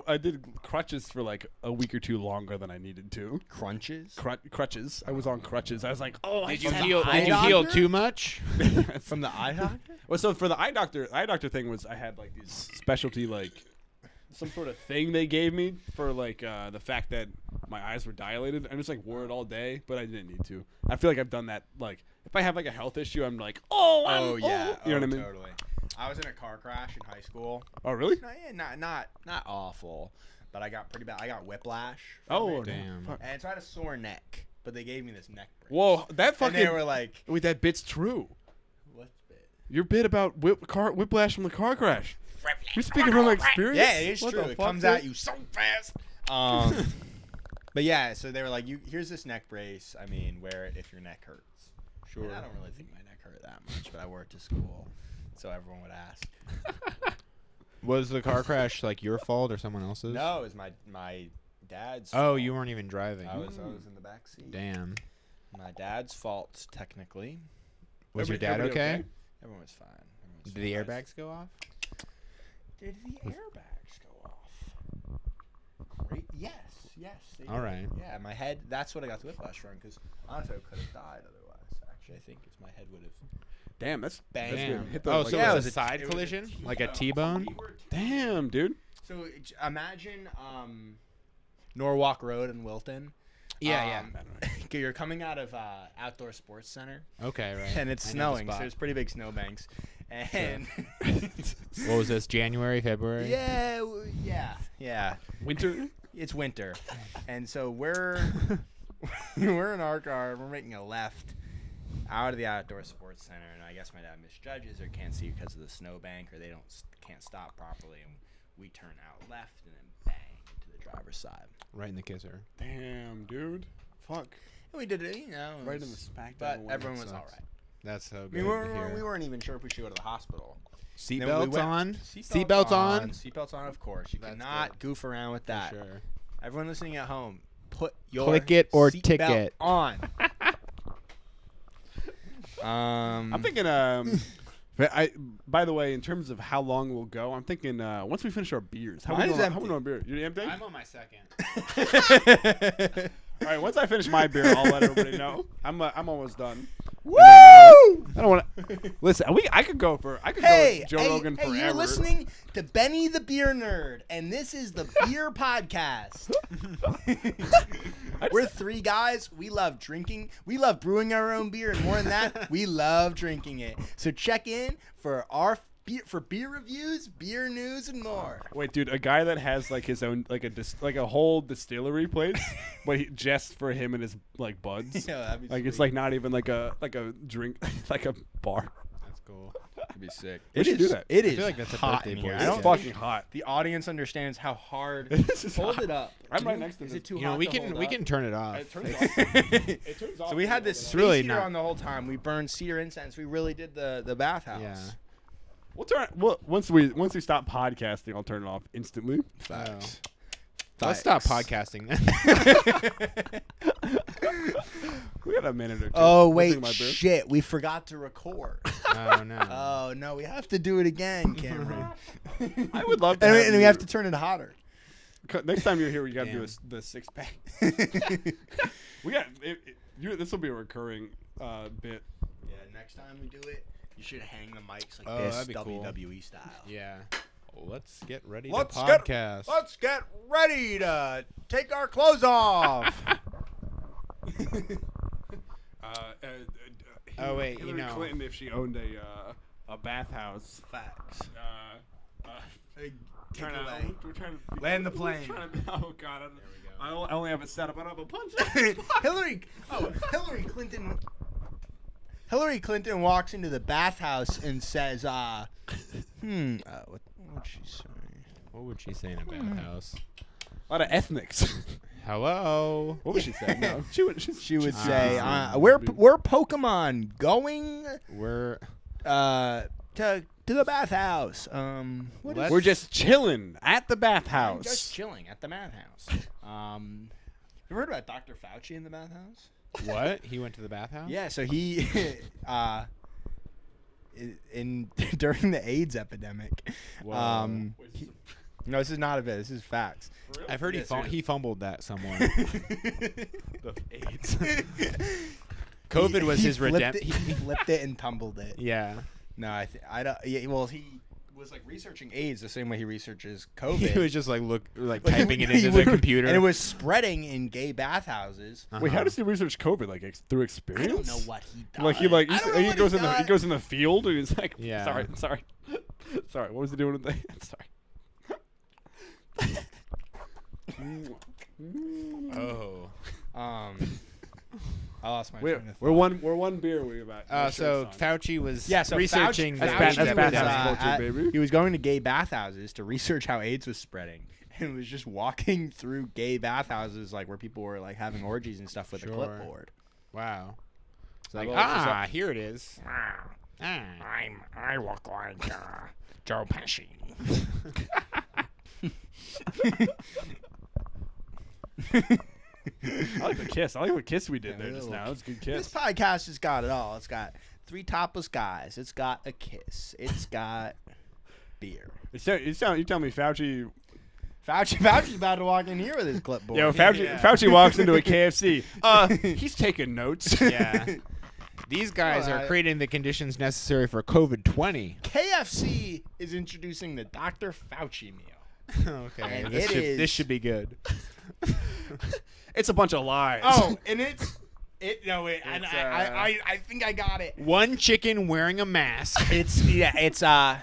I did crutches for like a week or two longer than I needed to. Crunches. Crutches. I was on crutches. I was like, oh, Did I you just heal? had Did you heal doctor? too much? From the eye doctor? Well, so for the eye doctor thing was I had like these specialty like some sort of thing they gave me for like the fact that my eyes were dilated. I just like wore it all day, but I didn't need to. I feel like I've done that like if I have like a health issue, I'm like, oh yeah, you know what I mean? Totally. I was in a car crash in high school. Oh, really? No, yeah, not awful, but I got pretty bad. I got whiplash. Oh, damn. Fuck. And so I had a sore neck, but they gave me this neck brace. Whoa, that fucking. And they were like, wait, that bit's true. "What bit?" Your bit about whiplash from the car crash. You're speaking from experience. Yeah, it is What true. the It fuck, comes dude? at you so fast. But yeah, so they were like, here's this neck brace. I mean, wear it if your neck hurts. Sure. And I don't really think my neck hurt that much, but I wore it to school, so everyone would ask. Was the car crash like your fault or someone else's? No, it was my dad's. Oh, fault. you weren't even driving. I was in the back seat. Damn. My dad's fault, technically. Was your dad Everybody okay? Everyone was fine. Did the airbags go off? Did the airbags go off? Great. Yes. They All did. right. Yeah, my head. That's what I got the whiplash from. Because honestly, I could have died otherwise. Actually, I think my head would have. Damn, that's Bang. that's Damn. good. Hit the, Oh, like, so yeah, it it was a was side it was a collision? T-bone. Like a T-bone? damn, dude. So imagine Norwalk Road in Wilton. Yeah. You're coming out of Outdoor Sports Center, Okay, right. and it's I know the snowing. So spot. there's pretty big snowbanks. And What was this, January, February? yeah. Winter. It's winter, and so we're in our car. We're making a left out of the Outdoor Sports Center, and I guess my dad misjudges or can't see because of the snowbank, or they can't stop properly, and we turn out left and then bang to the driver's side. Right in the kisser. Damn, dude. Fuck. And we did it, it Right in the was- smack. But down everyone the was one. all right. That's so I good mean, to hear. we weren't even sure if we should go to the hospital. Seatbelts went- on? Seatbelts Seatbelts on? Seatbelts on, of course. You That's cannot good. goof around with that. Sure. Everyone listening at home, put your Click it or seatbelt ticket. on. I'm thinking. By the way, in terms of how long we'll go, I'm thinking once we finish our beers. How Mine we is doing? How empty. we doing beer? You empty? I'm on my second. All right. Once I finish my beer, I'll let everybody know. I'm almost done. Woo! I don't want to listen. I could go go Hey, with Joe Rogan forever. you're listening to Benny the Beer Nerd, and this is the Beer Podcast. We're three guys. We love drinking. We love brewing our own beer, and more than that, we love drinking it. So check in for our beer reviews, beer news, and more. Wait, dude, a guy that has like his own like a whole distillery place, but just for him and his like buds. Yeah, that'd be Like it's sweet. like not even like a drink, like a bar. That's cool. That'd be sick. We should do that. It I is feel like that's a hot birthday in boy here. I skit. don't It's think fucking hot. the audience understands how hard. This is Hold hot. it up. I'm right next to Is this. it too You hot? know, we to hold can up? turn it off. It turns off. It turns off So we when had you this hold space it really heater not- on the whole time. We burned cedar incense. We really did the bathhouse. Yeah. up. We'll turn. Well, once we stop podcasting, I'll turn it off instantly. Facts. Let's stop podcasting then. We got a minute or two. Oh We'll wait, drink my beer. shit! We forgot to record. Oh, no. Oh no, we have to do it again, Cameron. I would love to. and we you- have to turn it hotter. Next time you're here, we got to do Damn. the 6-pack. We got. This will be a recurring bit. Yeah, next time we do it, you should hang the mics like Oh, this, that'd be cool. WWE style. Yeah. Let's get ready Let's to get- podcast. Let's get ready to take our clothes off. Oh, wait, Hillary you know. Clinton, if she owned a bathhouse. Facts. Hey, take Trying it to, away. we're trying to Land the plane. Oh God! I only have it set up. I don't have a punch. Hillary Clinton. Hillary Clinton walks into the bathhouse and says, what'd she say? What would she say in a bathhouse? A lot of ethnics. Hello. What would she say? No, she would. She would Ah. say, we're Pokemon going We're to the bathhouse. What is Let's- We're just chilling at the I'm bathhouse. just chilling at the bathhouse. You heard about Dr. Fauci in the bathhouse? what? He went to the bathhouse? Yeah, so he during the AIDS epidemic. Whoa. No, this is not a bit. This is facts. I've heard Yeah, seriously. he fumbled that somewhere. The AIDS. COVID was he his flipped redemption. it- He flipped it and tumbled it. Yeah. No, I don't. Yeah, well, was like researching AIDS the same way he researches COVID. He was just like typing it into the computer, and it was spreading in gay bathhouses. Wait, how does he research COVID? Like through experience? I don't know what he does. Like he goes in the field and he's like, Yeah. sorry. What was he doing with the? Sorry. Oh. I lost my. We're one beer we about. So Fauci was so researching Fauci the bad epidemic. house culture, baby. He was going to gay bathhouses to research how AIDS was spreading, and was just walking through gay bathhouses like where people were like having orgies and stuff with a clipboard. Wow. It's like, here it is. I look like Joe Pesci. I like the kiss. I like what kiss we did there just now. That was a good This kiss. podcast has got it all. It's got 3 topless guys. It's got a kiss. It's got beer. You tell me Fauci's about to walk in here with his clipboard. Yeah, Fauci walks into a KFC. He's taking notes. Yeah. These guys are creating the conditions necessary for COVID-20. KFC is introducing the Dr. Fauci meal. Okay. And This should be good. It's a bunch of lies. Oh, and I think I got it. One chicken wearing a mask. It's a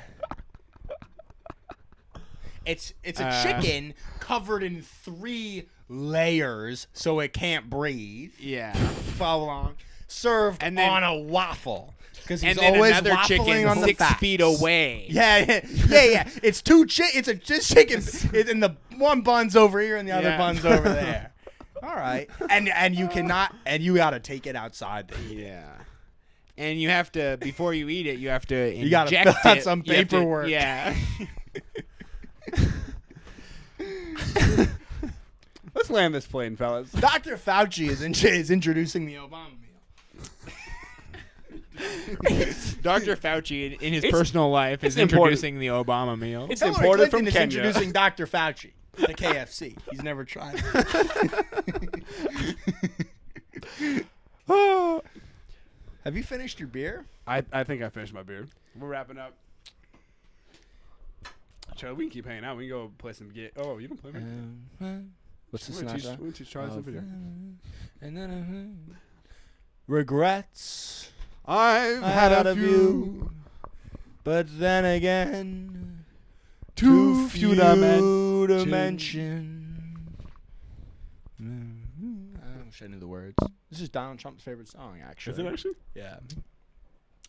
chicken covered in 3 layers so it can't breathe. Yeah. Follow along. Served And then- on a waffle. Because he's And then always another waffling chicken on the 6 facts. feet away. Yeah. It's it's a chicken, and the one bun's over here and the other bun's over there. All right, and you gotta take it outside to eat. Yeah. And you have to, before you eat it, you have to inject You gotta fill out it. some You have to- paperwork. Yeah. Let's land this plane, fellas. Dr. Fauci is introducing the Obama meal. Dr. Fauci, in his personal life, is introducing the Obama meal. It's Hillary imported Clinton from is Kenya. introducing Dr. Fauci to KFC. He's never tried it. Have you finished your beer? I think I finished my beer. We're wrapping up. Charlie, we can keep hanging out. We can go play some game. Oh, you don't play me? What's We're gonna teach Charlie some video. And then regrets I've I had a few, but then again, Too few to mention. I wish I knew the words. This is Donald Trump's favorite song, actually. Is it actually? Yeah.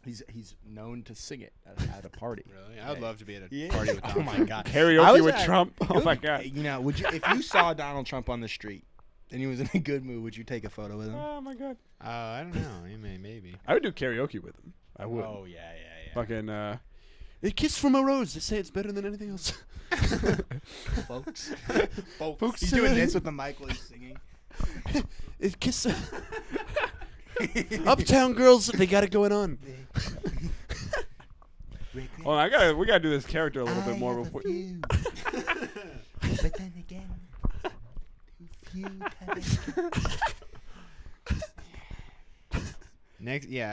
He's known to sing it at a party. Really? I would love to be at a Yeah. party with Oh Donald my Trump. god. I Karaoke was with at- Trump? Oh my god. You know, would you if you saw Donald Trump on the street and he was in a good mood, would you take a photo with him? Oh my god. I don't know. Maybe. I would do karaoke with him. I would. Oh yeah. Fucking a kiss from a rose. They say it's better than anything else. Folks. Folks, He's doing this with the mic while he's singing. It kiss. Uptown girls, they got it going on. Oh, we gotta do this character a little bit more before. But then again,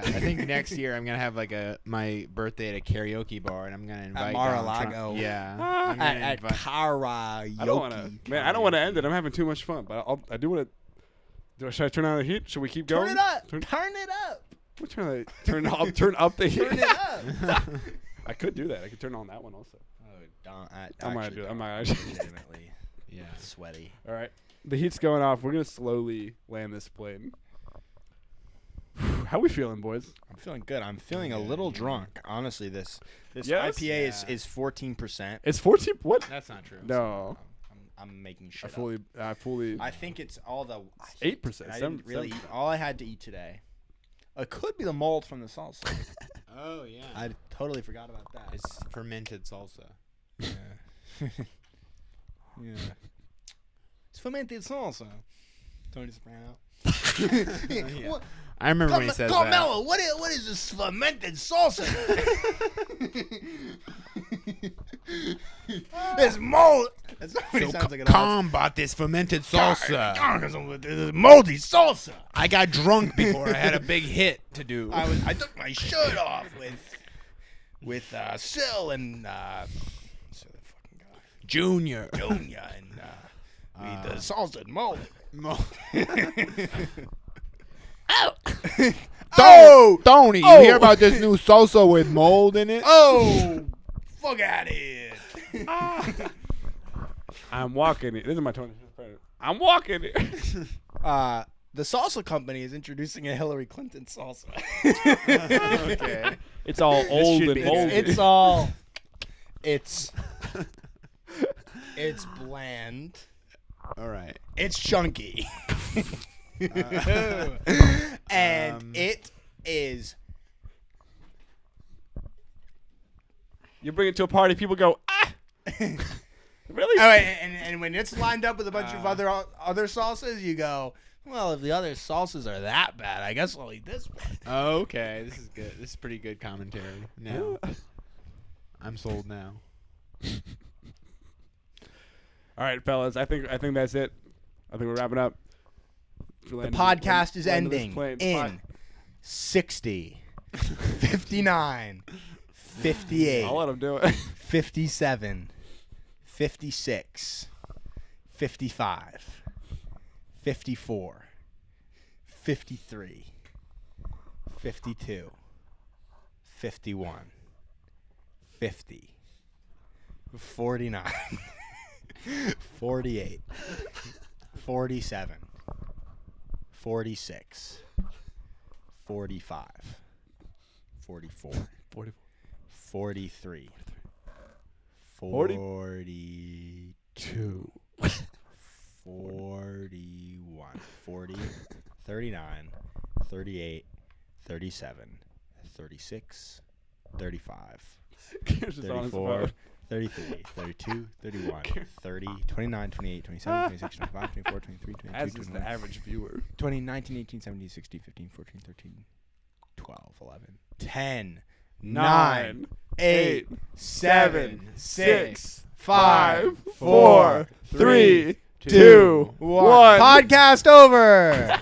I think next year I'm gonna have like my birthday at a karaoke bar, and I'm gonna invite Donald Mar-a-Lago. Trump. Yeah, I'm gonna at invite- karaoke. I don't want to end it. I'm having too much fun, but I do want to. Should I turn on the heat? Should we keep going? Turn it up. Turn up. Turn it up. I could do that. I could turn on that one also. I'm not do. I'm not actually. legitimately yeah. sweaty. All right, the heat's going off. We're gonna slowly land this plane. How we feeling, boys? I'm feeling good. I'm feeling a little drunk. Honestly, this Yes? IPA is 14%. It's 14. What? That's not true. No, I'm making shit I fully. I think it's all the 8%. I didn't really eat. All I had to eat today. It could be the mold from the salsa. Oh yeah. I totally forgot about that. It's fermented salsa. Yeah. Yeah. It's fermented salsa. Tony Soprano. Yeah. What? I remember when he says that. Carmelo, what is this fermented salsa? It's mold. That's not what he sounds like at all. Combat this fermented salsa. This is moldy salsa. I got drunk before I had a big hit to do. I took my shirt off with Sil and what's the other fucking guy? Junior. Junior and we the salsa and mold. Oh, Tony, you hear about this new salsa with mold in it? Oh, fuck out of here. I'm walking it. This is my Tony. I'm walking it. The salsa company is introducing a Hillary Clinton salsa. Okay. It's all old should and be mold. It's bland. All right. It's chunky. And it is. You bring it to a party, people go, ah. Really? Oh, and when it's lined up with a bunch of other salsas, you go, well, if the other salsas are that bad, I guess I'll eat this one. Oh, okay. This is good. This is pretty good commentary. Now, I'm sold now. All right, fellas. I think that's it. I think we're wrapping up. The podcast is ending in 60, 59, 58. I'll let him do it. 57, 56, 55, 54, 53, 52, 51, 50, 49, 48, 47, 46, 45, 44, 43, 42, 41, 40, 39, 38, 37, 36, 35, 34, 33, 32, 31, 30, 29, 28, 27, 26, 25, 24, 23, 22, As is 23, the average viewer. 20, 19, 18, 17, 16, 15, 14, 13, 12, 11, 10, 9, 8, 7, 6, 5, 4, 3, 2, 1. Podcast over.